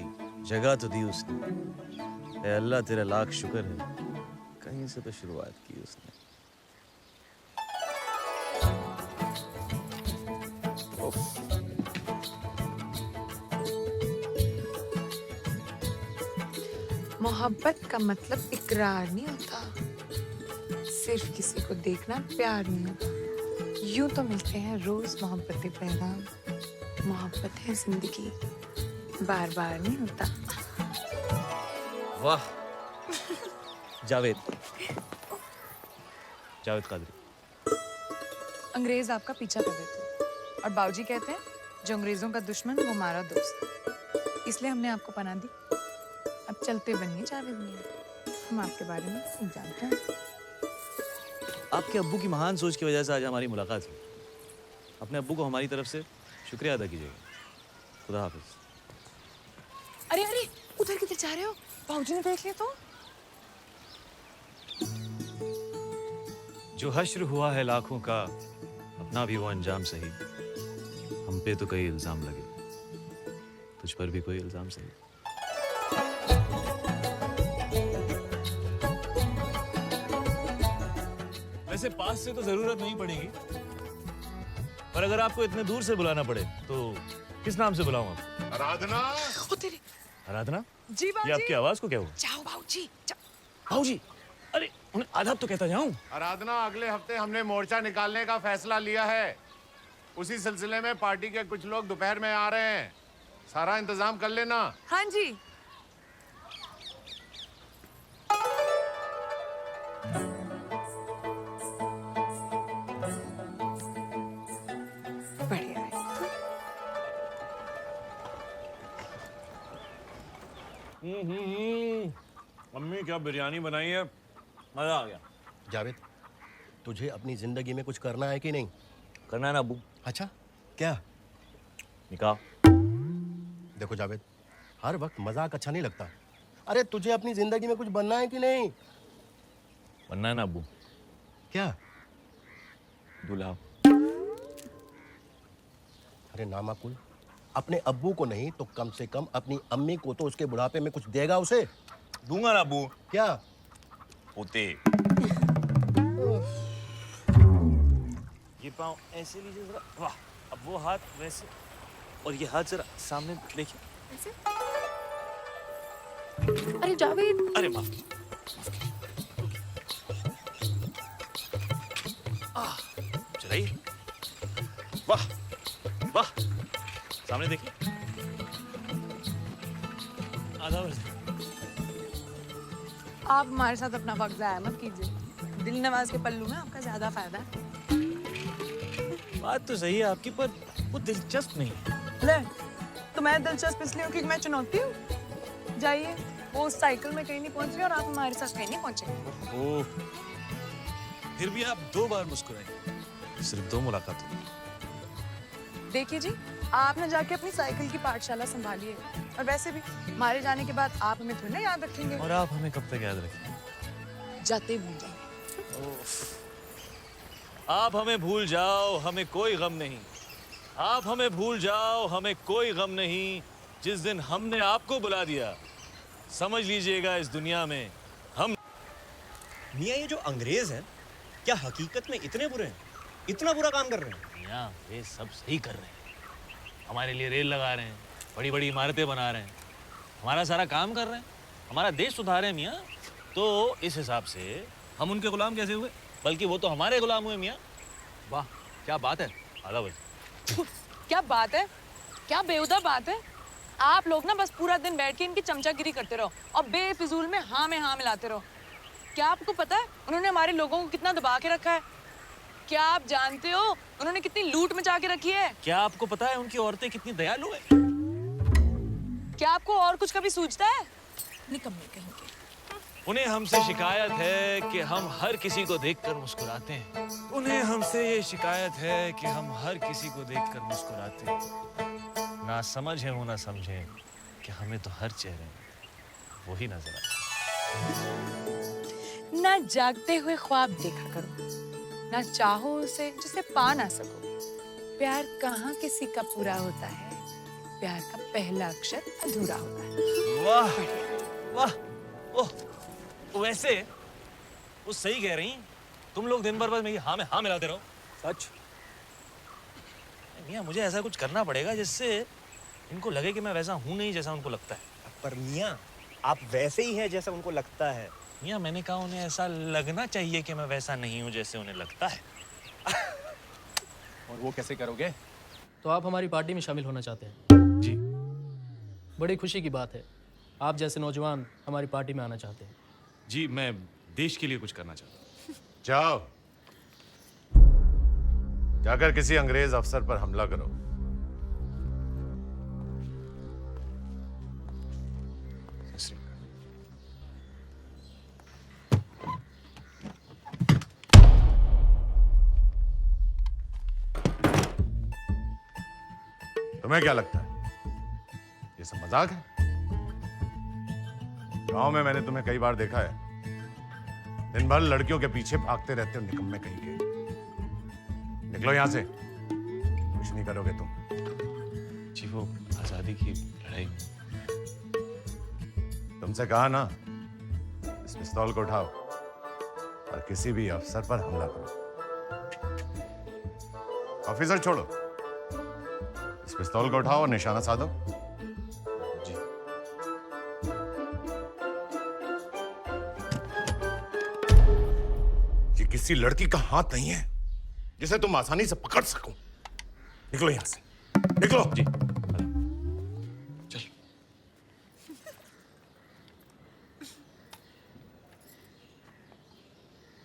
जगह तो दी उसने। ऐ अल्लाह तेरा लाख शुक्र है, कहीं से तो शुरुआत की उसने। मोहब्बत का मतलब इकरार नहीं होता, सिर्फ किसी को देखना प्यार नहीं होता। यूं तो मिलते हैं रोज मोहब्बतें पैगाम, मोहब्बत है जिंदगी, बार बार नहीं होता। वाह जावेद, जावेद कादरी। अंग्रेज आपका पीछा कर रहे थे और बाबूजी कहते हैं जो अंग्रेजों का दुश्मन वो हमारा दोस्त, इसलिए हमने आपको पनाह दी। अब चलते बनिए जावेद मियां, हम आपके बारे में सब जानते हैं। आपके अब्बू की महान सोच की वजह से आज हमारी मुलाकात हुई। अपने अब्बू को हमारी तरफ से शुक्रिया अदा कीजिएगा। खुदा हाफिज। अरे अरे उधर किधर जा रहे हो? बाबूजी ने देख लिया तो। जो हश्र हुआ है लाखों का, अपना भी वो अंजाम सही। हम पे तो कई इल्जाम लगे, तुझ पर भी कोई इल्जाम सही। वैसे पास से तो जरूरत नहीं पड़ेगी, पर अगर आपको इतने दूर से बुलाना पड़े तो किस नाम से बुलाऊं आपको? आराधना। ओ तेरे। आराधना? जी बाबूजी। ये आपकी आवाज को क्या हुआ? जाओ बाबूजी। बाबूजी, अरे उन्हें आदाब तो कहता जाऊं। आराधना, अगले हफ्ते हमने मोर्चा निकालने का फैसला लिया है। उसी सिलसिले में पार्टी के कुछ लोग दोपहर में आ रहे हैं। सारा इंतजाम कर लेना। हाँ जी। बढ़िया है। मम्मी क्या बिरयानी बनाई है, मजा आ गया। जावेद, तुझे अपनी जिंदगी में कुछ करना है कि नहीं? करना है ना अब्बू। अच्छा, क्या? निकाह। देखो जावेद, हर वक्त मजाक अच्छा नहीं लगता। अरे तुझे अपनी जिंदगी में कुछ बनना है कि नहीं? बनना है ना अब्बू। क्या? दूल्हा। अरे नामाकुल, अपने अब्बू को नहीं तो कम से कम अपनी अम्मी को तो उसके बुढ़ापे में कुछ देगा उसे। दूंगा ना अब्बू। क्या? पोते। ये पाँव ऐसे लीजिए जरा। वाह, अब वो हाथ वैसे और ये हाथ जरा सामने देखिए। ऐसे? अरे जावेद। अरे माफ कीजिए। चलाइए। वाह वाह, सामने देखिए। आधा वर्ष। आप हमारे साथ अपना वक्त ज़ाया मत कीजिए। दिल नवाज के पल्लू में आपका ज्यादा फायदा है। बात तो सही है आपकी, पर वो दिलचस्प नहीं। ले, तो मैं दिलचस्प इसलिए हूँ क्योंकि मैं चुनौती हूँ। जाइए, वो उस साइकिल में कहीं नहीं पहुंच रही और आप हमारे साथ कहीं नहीं पहुंचे। ओह, फिर भी आप 2 बार मुस्कुराए, सिर्फ 2 मुलाकात हुई। देखिए जी, आपने जाके अपनी साइकिल की पाठशाला संभालिए, और वैसे भी हमारे जाने के बाद आप हमें थोड़ी ना याद रखेंगे। और आप हमें कब तक याद रखेंगे? जाते ही भूल जाओ। आप हमें भूल जाओ, हमें कोई गम नहीं। आप हमें भूल जाओ, हमें कोई गम नहीं। जिस दिन हमने आपको बुला दिया, समझ लीजिएगा इस दुनिया में हम मियाँ ये जो अंग्रेज हैं क्या हकीकत में इतने बुरे हैं? इतना बुरा काम कर रहे हैं? मियाँ वे सब सही कर रहे हैं, हमारे लिए रेल लगा रहे हैं, बड़ी बड़ी इमारतें बना रहे हैं, हमारा सारा काम कर रहे हैं, हमारा देश सुधार रहे हैं मियाँ। तो इस हिसाब से हम उनके गुलाम कैसे हुए? बल्कि वो तो हमारे गुलाम हुए मियाँ। वाह क्या बात है। आला भाई क्या बात है, क्या बेहुदा बात है। आप लोग ना बस पूरा दिन बैठ के इनकी चमचागिरी करते रहो और बेफिजूल में हाँ मिलाते रहो। क्या आपको पता है उन्होंने हमारे लोगों को कितना दबा के रखा है? क्या आप जानते हो उन्होंने कितनी लूट मचा के रखी है? क्या आपको पता है उनकी औरतें कितनी दयालु है? क्या आपको और कुछ कभी सूझता है? निकम्मे कहीं के। उन्हें हमसे शिकायत है कि हम हर किसी को देखकर मुस्कुराते हैं। उन्हें हमसे ये शिकायत है कि हम हर किसी को देखकर मुस्कुराते हैं। ना समझ है वो ना समझे कि हमें तो हर चेहरे में वही नजर आता है। ना जागते हुए ख्वाब देखा करो, ना चाहो उसे जिसे पा ना सको। प्यार कहाँ किसी का पूरा होता है, प्यार का पहला अक्षर अधूरा होता है। वाह वाह ओह, वैसे वो सही कह रही। तुम लोग दिन भर बस मेरी हाँ में हाँ मिलाते रहो। सच मियाँ मुझे ऐसा कुछ करना पड़ेगा जिससे इनको लगे कि मैं वैसा हूं नहीं जैसा उनको लगता है। पर मियाँ आप वैसे ही हैं जैसा उनको लगता है। मियाँ मैंने कहा उन्हें ऐसा लगना चाहिए कि मैं वैसा नहीं हूँ जैसे उन्हें लगता है। और वो कैसे करोगे? तो आप हमारी पार्टी में शामिल होना चाहते हैं? जी। बड़ी खुशी की बात है, आप जैसे नौजवान हमारी पार्टी में आना चाहते हैं। जी मैं देश के लिए कुछ करना चाहता हूँ। जाओ जाकर किसी अंग्रेज अफसर पर हमला करो। तुम्हें क्या लगता है ये सब मजाक है? गांव में मैंने तुम्हें कई बार देखा है, दिन भर लड़कियों के पीछे भागते रहते हो निकम्मे कहीं के। निकलो यहां से, कुछ नहीं करोगे तुम। जी वो आजादी की लड़ाई। तुमसे कहा ना, इस पिस्तौल को उठाओ और किसी भी अफसर पर हमला करो। ऑफिसर छोड़ो, इस पिस्तौल को उठाओ और निशाना साधो। जी। ये किसी लड़की का हाथ नहीं है जिसे तुम आसानी से पकड़ सको। निकलो यहां से, निकलो। जी चल।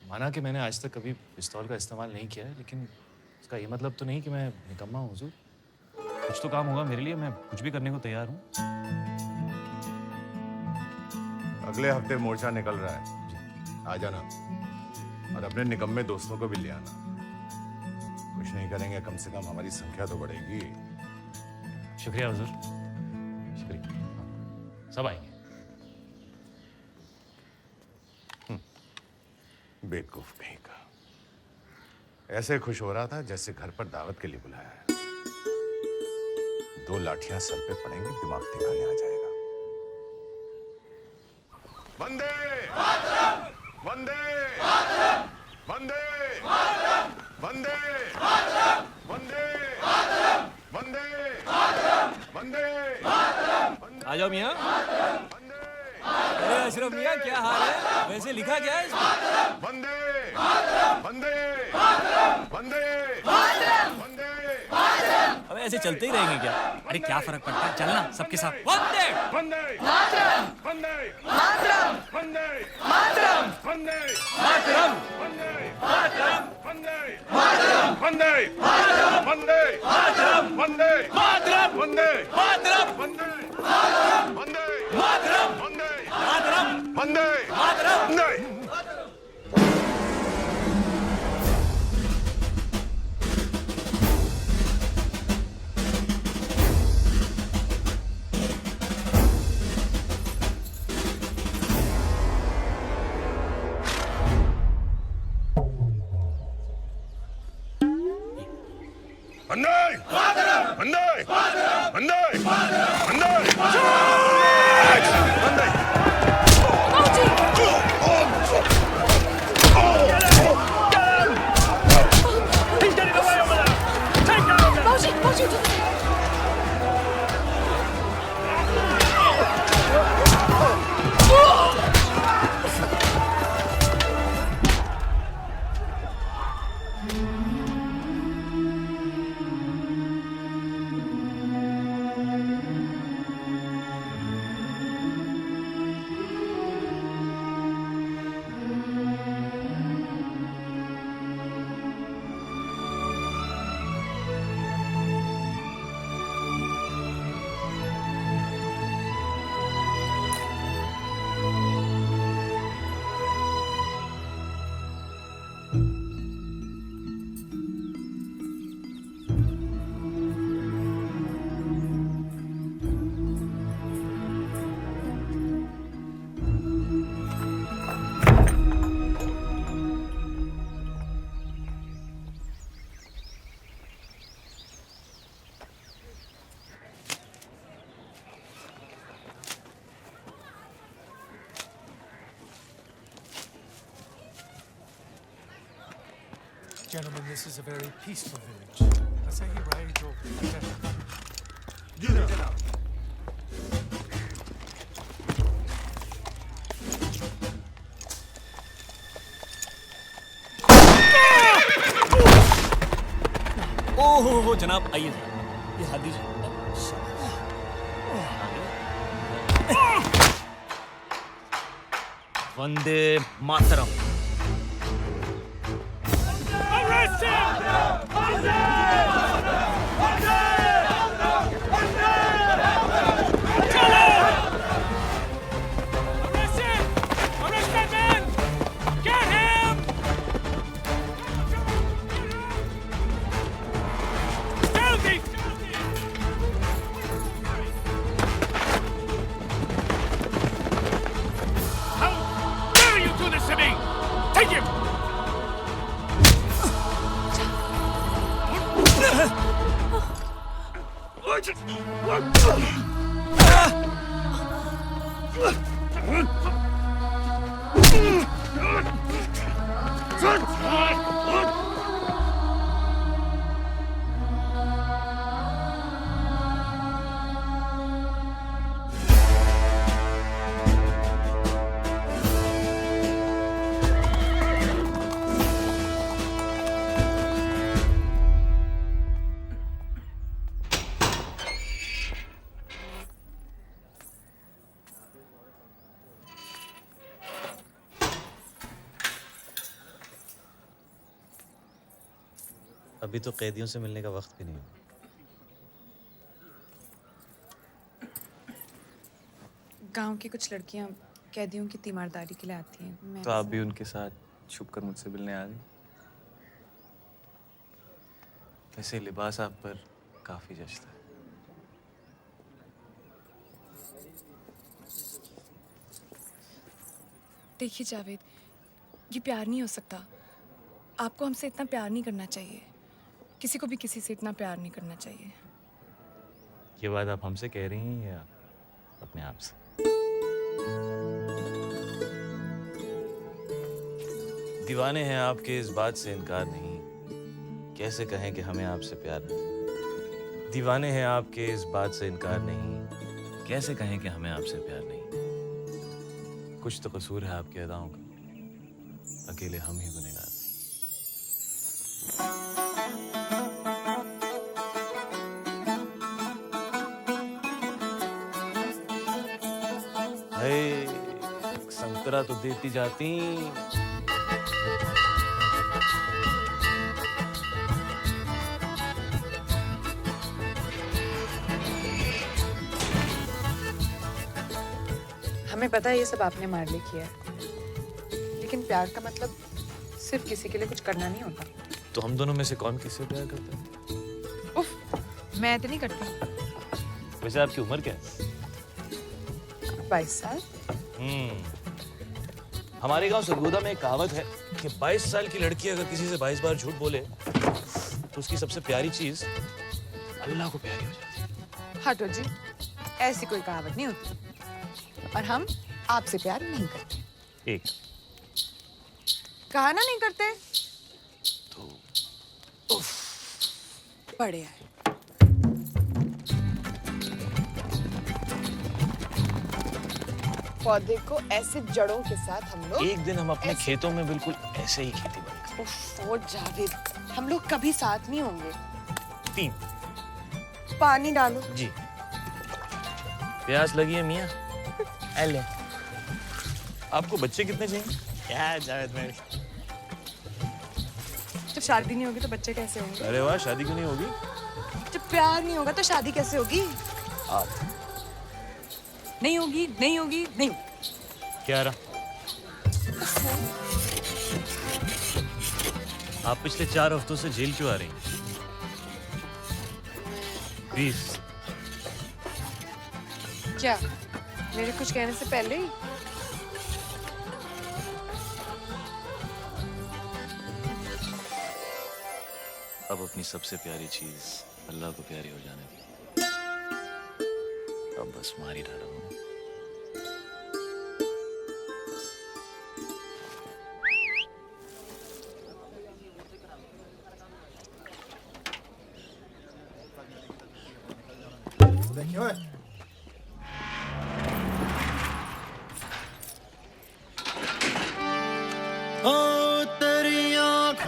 माना कि मैंने आज तक कभी पिस्तौल का इस्तेमाल नहीं किया है, लेकिन इसका ये मतलब तो नहीं कि मैं निकम्मा हूँ हुजूर। कुछ तो काम होगा मेरे लिए, मैं कुछ भी करने को तैयार हूँ। अगले हफ्ते मोर्चा निकल रहा है, आ जाना और अपने निकम्मे दोस्तों को भी ले आना। कुछ नहीं करेंगे, कम से कम हमारी संख्या तो बढ़ेगी। शुक्रिया हुजूर, शुक्रिया। सब आएंगे। बेवकूफ कहीं का, ऐसे खुश हो रहा था जैसे घर पर दावत के लिए बुलाया है। 2 लाठियां सर पे पड़ेंगे, दिमाग ठिकाने आ जाएगा। वंदे वंदे वंदे वंदे वंदे वंदे वंदे। आ जाओ मियाँ। अरे अशरफ मियाँ क्या हाल है? वैसे लिखा क्या है इसमें? वंदे वंदे वंदे वंदे। अब ऐसे चलते ही रहेंगे क्या? अरे क्या फर्क पड़ता है, चलना सबके साथ। वंदे वंदे मातरम वंदे मातरम वंदे मातरम वंदे मातरम वंदे मातरम वंदे मातरम वंदे मातरम वंदे मातरम वंदे मातरम वंदे मातरम वंदे वंदे मातरम वंदे मातरम वंदे मातरम। वंदे। वंदे वंदे वंदे वंदे वंदे। Gentlemen, this is a very peaceful village. ऐसा ही रहे जो जी जनाब। ओहो जनाब आइए ये हाथ दीजिए। वंदे मातरम। अभी तो कैदियों से मिलने का वक्त भी नहीं है। गांव की कुछ लड़कियां कैदियों की तीमारदारी के लिए आती हैं। तो आप भी उनके साथ छुपकर मुझसे मिलने आ गई। वैसे लिबास आप पर काफी जचता है। देखिए जावेद, ये प्यार नहीं हो सकता। आपको हमसे इतना प्यार नहीं करना चाहिए। किसी को भी किसी से इतना प्यार नहीं करना चाहिए। ये बात आप हमसे कह रही हैं या अपने आप से? दीवाने हैं आपके इस बात से इनकार नहीं, कैसे कहें कि हमें आपसे प्यार नहीं। दीवाने हैं आपके इस बात से इनकार नहीं, कैसे कहें कि हमें आपसे प्यार नहीं। कुछ तो कसूर है आपकी अदाओं का, अकेले हम ही गुनहगार। संतरा तो देती जाती। हमें पता है ये सब आपने हमारे लिए किया है, लेकिन प्यार का मतलब सिर्फ किसी के लिए कुछ करना नहीं होता। तो हम दोनों में से कौन किससे प्यार करता है? उफ, मैं तो नहीं करती। वैसे आपकी उम्र क्या है? 22 साल। हमारे गांव सरगोदा में एक कहावत है कि 22 साल की लड़की अगर किसी से 22 बार झूठ बोले तो उसकी सबसे प्यारी चीज अल्लाह को प्यारी हो जाती है। हटो जी, ऐसी कोई कहावत नहीं होती। और हम आपसे प्यार नहीं करते। एक कहा ना नहीं करते तो बढ़िया है। पौधे को ऐसे जड़ों के साथ हम लोग एक दिन हम अपने खेतों में बिल्कुल ऐसे ही खेती बाड़ी करेंगे। जावेद, हम लोग कभी साथ नहीं होंगे। 3 पानी डालो जी। प्यास लगी है मियाँ? ले। आपको बच्चे कितने चाहिए? क्या जावेद भाई? जब शादी नहीं होगी तो बच्चे कैसे होंगे? अरे वाह, शादी क्यों नहीं होगी? जब प्यार नहीं होगा तो शादी कैसे होगी? आप नहीं होगी, नहीं होगी, नहीं। क्या रहा? आप पिछले 4 हफ्तों से जेल क्यों आ रही हैं? 20। क्या मेरे कुछ कहने से पहले ही? अब अपनी सबसे प्यारी चीज अल्लाह को प्यारी हो जाने दी। अब बस मार ही डालो।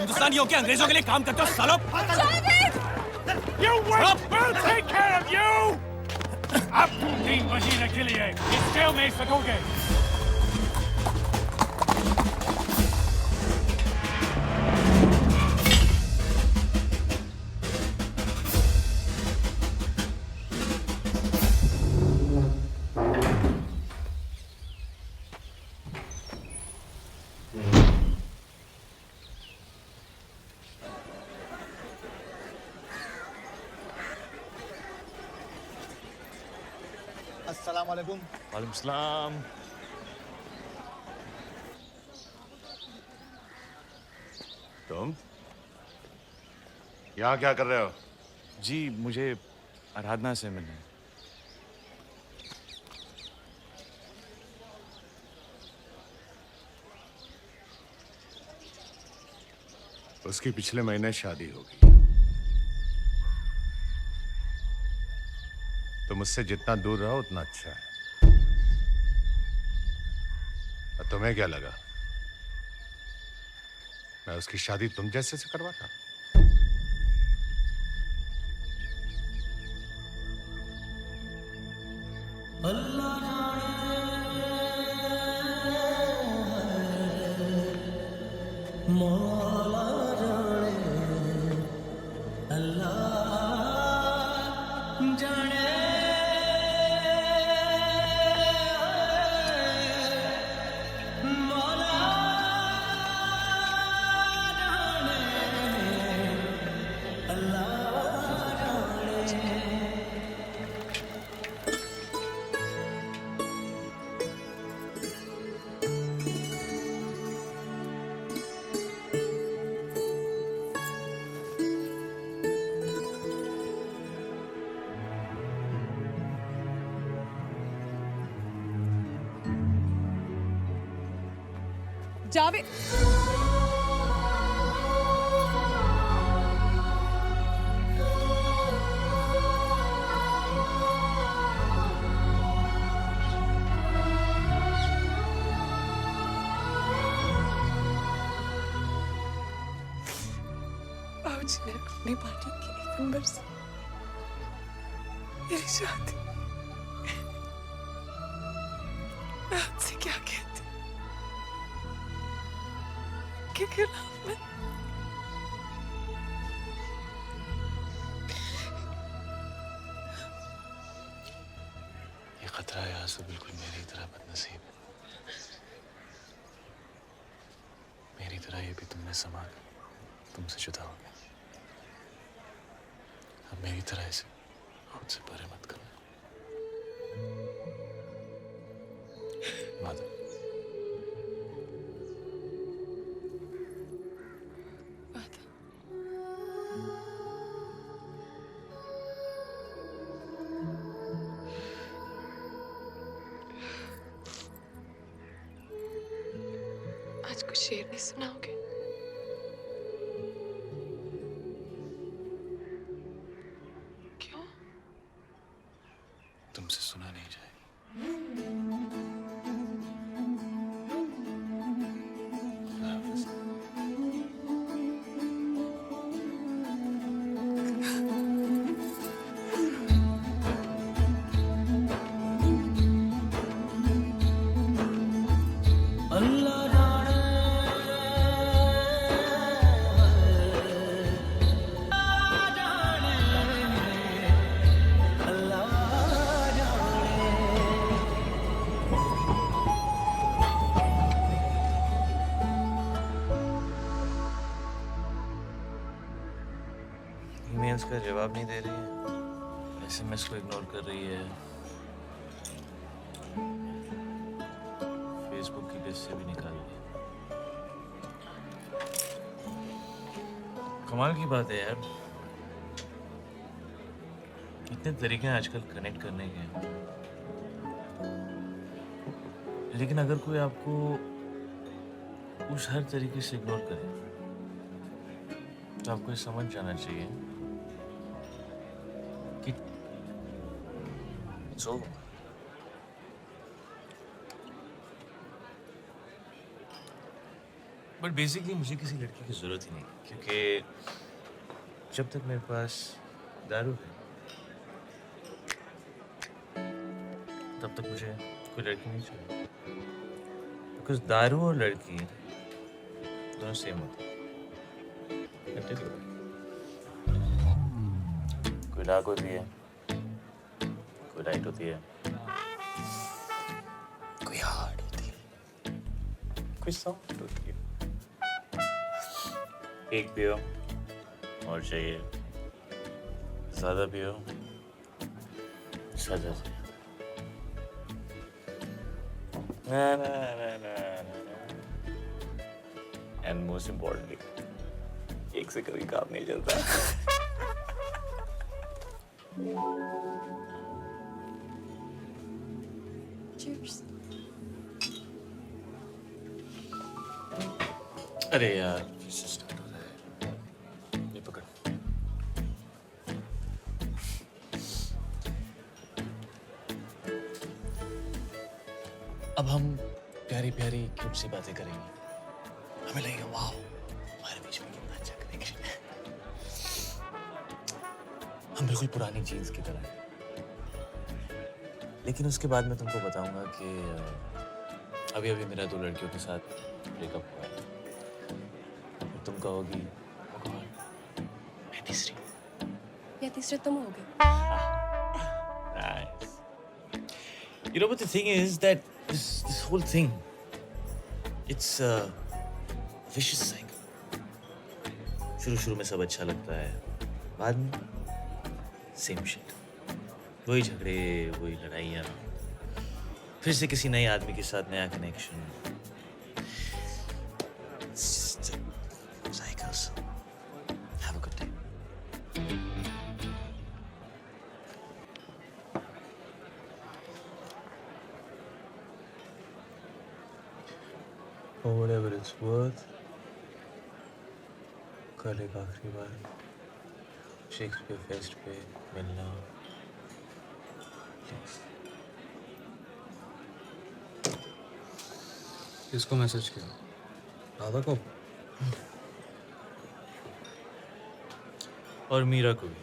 हिंदुस्तानियों के अंग्रेजों के लिए काम करते हो सालो। You wait! We'll take care of you! अब तुम 3 महीने के लिए इस जेल में सकोगे। अस्सलाम वालेकुम। वालेकुम सलाम। तुम यहाँ क्या कर रहे हो? जी मुझे आराधना से मिलना है। उसकी पिछले महीने शादी होगी। तो मुझसे जितना दूर रहो उतना अच्छा है। और तुम्हें क्या लगा मैं उसकी शादी तुम जैसे से करवाता? जावेद बाबूजी ने अपनी पार्टी की 1 नंबर से मेरी शादी मैं आपसे क्या कहती के खिलाफ में ये खतरा है आज तो बिल्कुल मेरी तरह बदनसीब है। मेरी तरह ये भी तुमने संभाला, तुमसे जुदा हो गया। अब मेरी तरह इसे खुद से परे मत करना। वादा। आज कुछ शेर नहीं सुनाओगे? क्यों? तुमसे सुना नहीं जाएगा। ईमेल्स का जवाब नहीं दे रही है, एसएमएस को इग्नोर कर रही है, फेसबुक की लिस्ट से भी निकाल दी। कमाल की बात है यार, इतने तरीके हैं आजकल कनेक्ट करने के, लेकिन अगर कोई आपको उस हर तरीके से इग्नोर करे तो आपको ये समझ जाना चाहिए कि बट बेसिकली मुझे किसी लड़की की ज़रूरत ही नहीं, क्योंकि जब तक मेरे पास दारू है तब तक मुझे कोई लड़की नहीं चाहिए। बिकॉज दारू और लड़की दोनों सेम होते हैं। कोई डार्क होती है, कोई लाइट होती है, कोई हार्ड होती है, कोई सॉफ्ट होती है। एक पियो और चाहिए, ज्यादा पियो सजा चाहिए। ना ना ना ना ना। एंड मोस्ट इम्पोर्टेंटली एक से कभी काम नहीं चलता। Cheers. अरे यार इससे स्टार्ट हो रहा है। ये पकड़। अब हम प्यारी प्यारी क्यूट सी बातें करेंगे। हमें लगेगा वाह हमारे बीच में कितना अच्छा कनेक्शन है। हम बिल्कुल पुरानी जीन्स की तरह हैं। लेकिन उसके बाद मैं तुमको बताऊंगा कि अभी अभी मेरा 2 लड़कियों के साथ ब्रेकअप हुआ है। और तुम कहोगी "Oh God, मैं तीसरी हूँ।" या तीसरे तुम हो गए। Nice. You know what the thing is that this whole thing, it's a vicious cycle. शुरू में सब अच्छा लगता है, बाद में सेम शिट। वही झगड़े, वही लड़ाइयाँ, फिर से किसी नए आदमी के साथ नया connection. Cycles. Have a good day. For whatever it's worth, कल एक आखिरी बार शेक्सपियर फेस्ट पे मिलना। किसको मैसेज किया? राधा को? और मीरा को भी।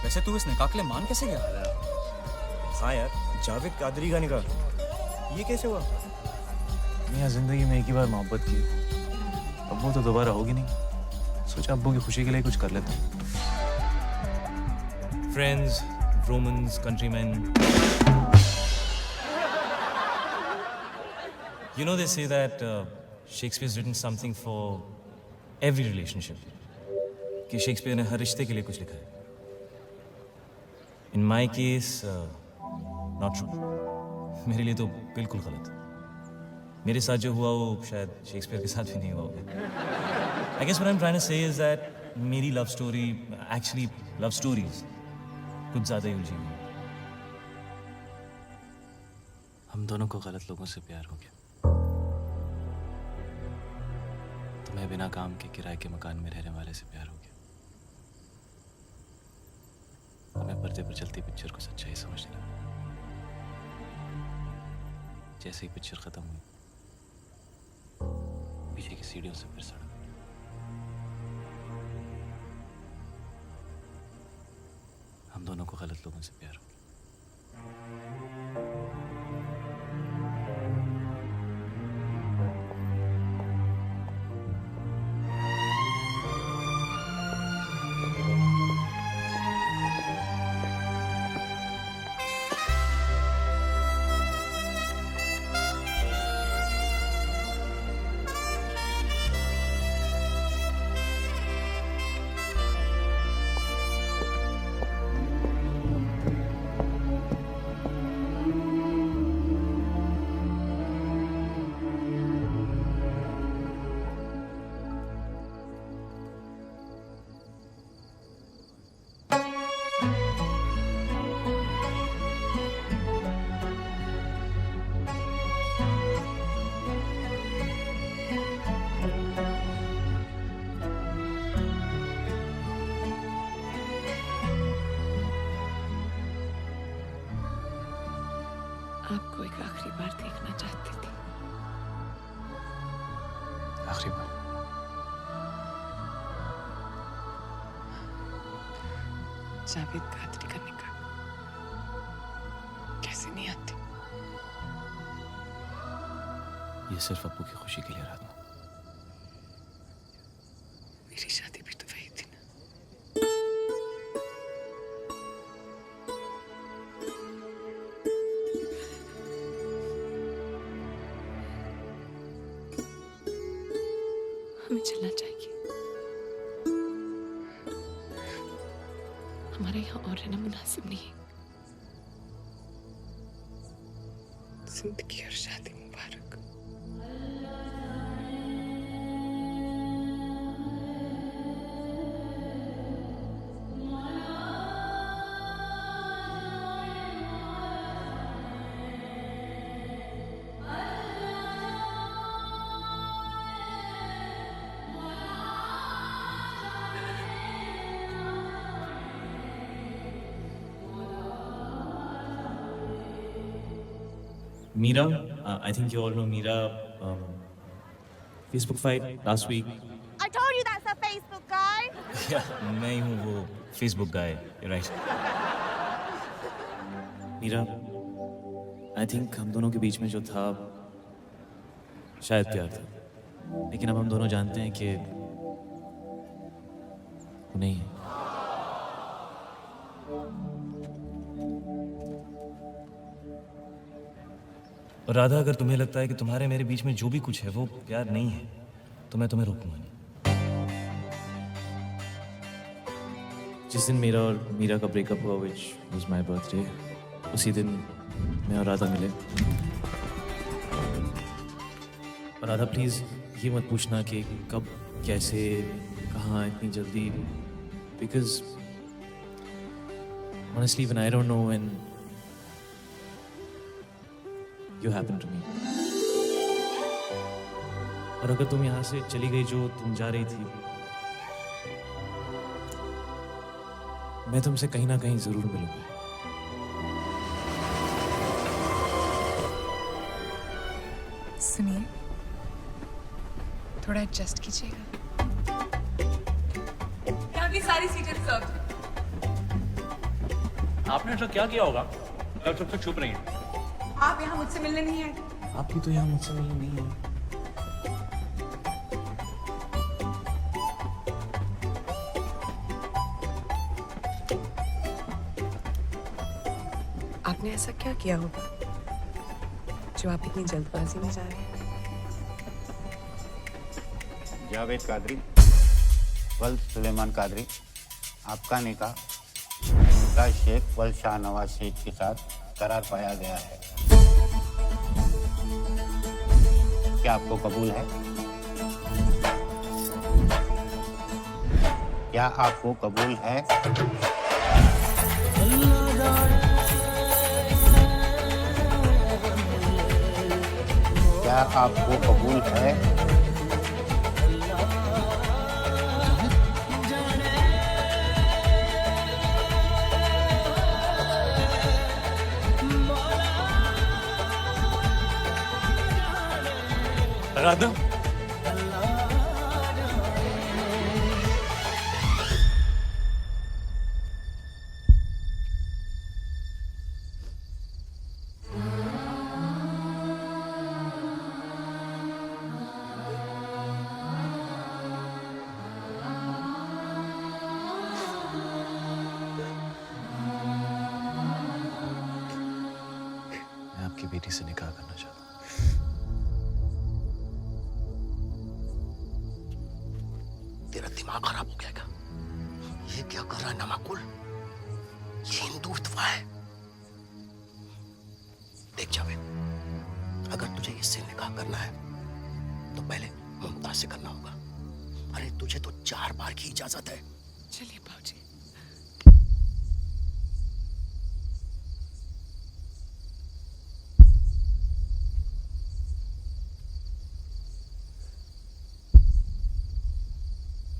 वैसे तू इस निकाह के लिए मान कैसे गया? हाँ यार, जावेद कादरी का निकाह, ये कैसे हुआ? मैं जिंदगी में एक ही बार मोहब्बत की, अब वो तो दोबारा होगी नहीं। सोचा अब्बू की खुशी के लिए कुछ कर लेता हूँ। Friends, Romans, countrymen. You know they say that Shakespeare's written something for every relationship. कि शेक्सपियर ने हर रिश्ते के लिए कुछ लिखा है। In my case, not true. मेरे लिए तो बिल्कुल गलत। मेरे साथ जो हुआ वो शायद शेक्सपियर के साथ भी नहीं हुआ होगा। I guess what I'm trying to say is that मेरी love story, actually love stories, कुछ ज़्यादा ही उलझी हुई है। हम दोनों को गलत लोगों से प्यार हो गया। तुम्हें बिना काम के किराए के मकान में रहने वाले से प्यार हो गया। हमें पर्दे पर चलती पिक्चर को सच्चाई समझने लगा। जैसे ही पिक्चर खत्म हुई, पीछे की सीढ़ियों से फिर सड़क। हम दोनों को गलत लोगों से प्यार हो गया। आपको एक आखिरी बार देखना चाहती थी। आखिरी बार? जावेद कादरी का निकाह कैसे नहीं आती? ये सिर्फ अप्पू की खुशी के लिए राधा। मेरी शादी भी तो वही थी ना। हमें चलना चाहिए। हमारे यहाँ और रहना मुनासिब नहीं है। जिंदगी और शादी मुबारक। Mira, I think you all know Mira. Facebook fight last week. I told you that's a Facebook guy. Yeah, मैं ही हूँ वो Facebook guy. You're right. Mira, I think हम दोनों के बीच में जो था शायद प्यार था, लेकिन अब हम दोनों जानते हैं कि वो नहीं है। और राधा, अगर तुम्हें लगता है कि तुम्हारे मेरे बीच में जो भी कुछ है वो प्यार नहीं है, तो मैं तुम्हें रोकूंगा नहीं। जिस दिन मेरा और मीरा का ब्रेकअप हुआ, which was my birthday, उसी दिन मैं और राधा मिले। और राधा, प्लीज ये मत पूछना कि कब, कैसे, कहाँ, इतनी जल्दी, because honestly when I don't know when you happen to me. और अगर तुम यहाँ से चली गई जो तुम जा रही थी, मैं तुमसे कहीं ना कहीं जरूर मिलूंगा। सुनिए, थोड़ा एडजस्ट कीजिएगा। यहाँ की सारी सीटें रिजर्व हैं। आपने ऐसा क्या किया होगा कल सबसे चुप रही हैं? आप यहाँ मुझसे मिलने नहीं आए। आपकी तो यहाँ मुझसे मिलने नहीं है। आपने ऐसा क्या किया होगा जो आप इतनी जल्दबाजी में जा रहे हैं? जावेद कादरी, वल्द सुलेमान कादरी, आपका निकाह मुमताज शेख वल्द शाहनवाज शेख के साथ करार पाया गया है। क्या आपको कबूल है? क्या आपको कबूल है? क्या आपको कबूल है? राधा, मैं आपकी बेटी से निकाह करना चाहता हूँ। तेरा दिमाग खराब हो गया क्या? ये क्या कर रहा है नामाकुल? ये हिंदुत्व है। देख जावेद, अगर तुझे इससे निकाह करना है तो पहले मुमताज से करना होगा। अरे तुझे तो 4 बार की इजाजत है। चलिए बाबूजी।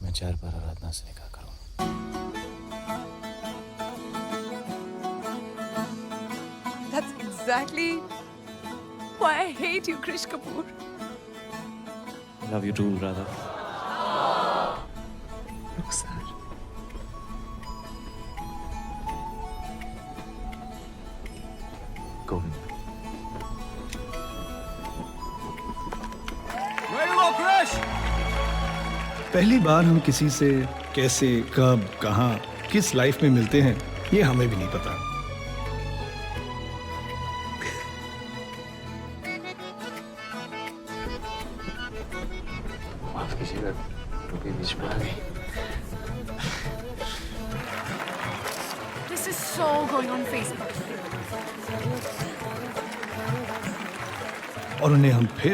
मैं 4 बार आराधना से निकाह करूँ। That's exactly Why I hate you, Krish Kapoor. Love you too, brother. Rukhsar. Govind. पहली बार हम किसी से कैसे, कब, कहाँ, किस लाइफ में मिलते हैं, ये हमें भी नहीं पता। माफ कीजिएगा, टोपी बीच में आ गई। This is so going on Facebook. और उन्हें हम फिर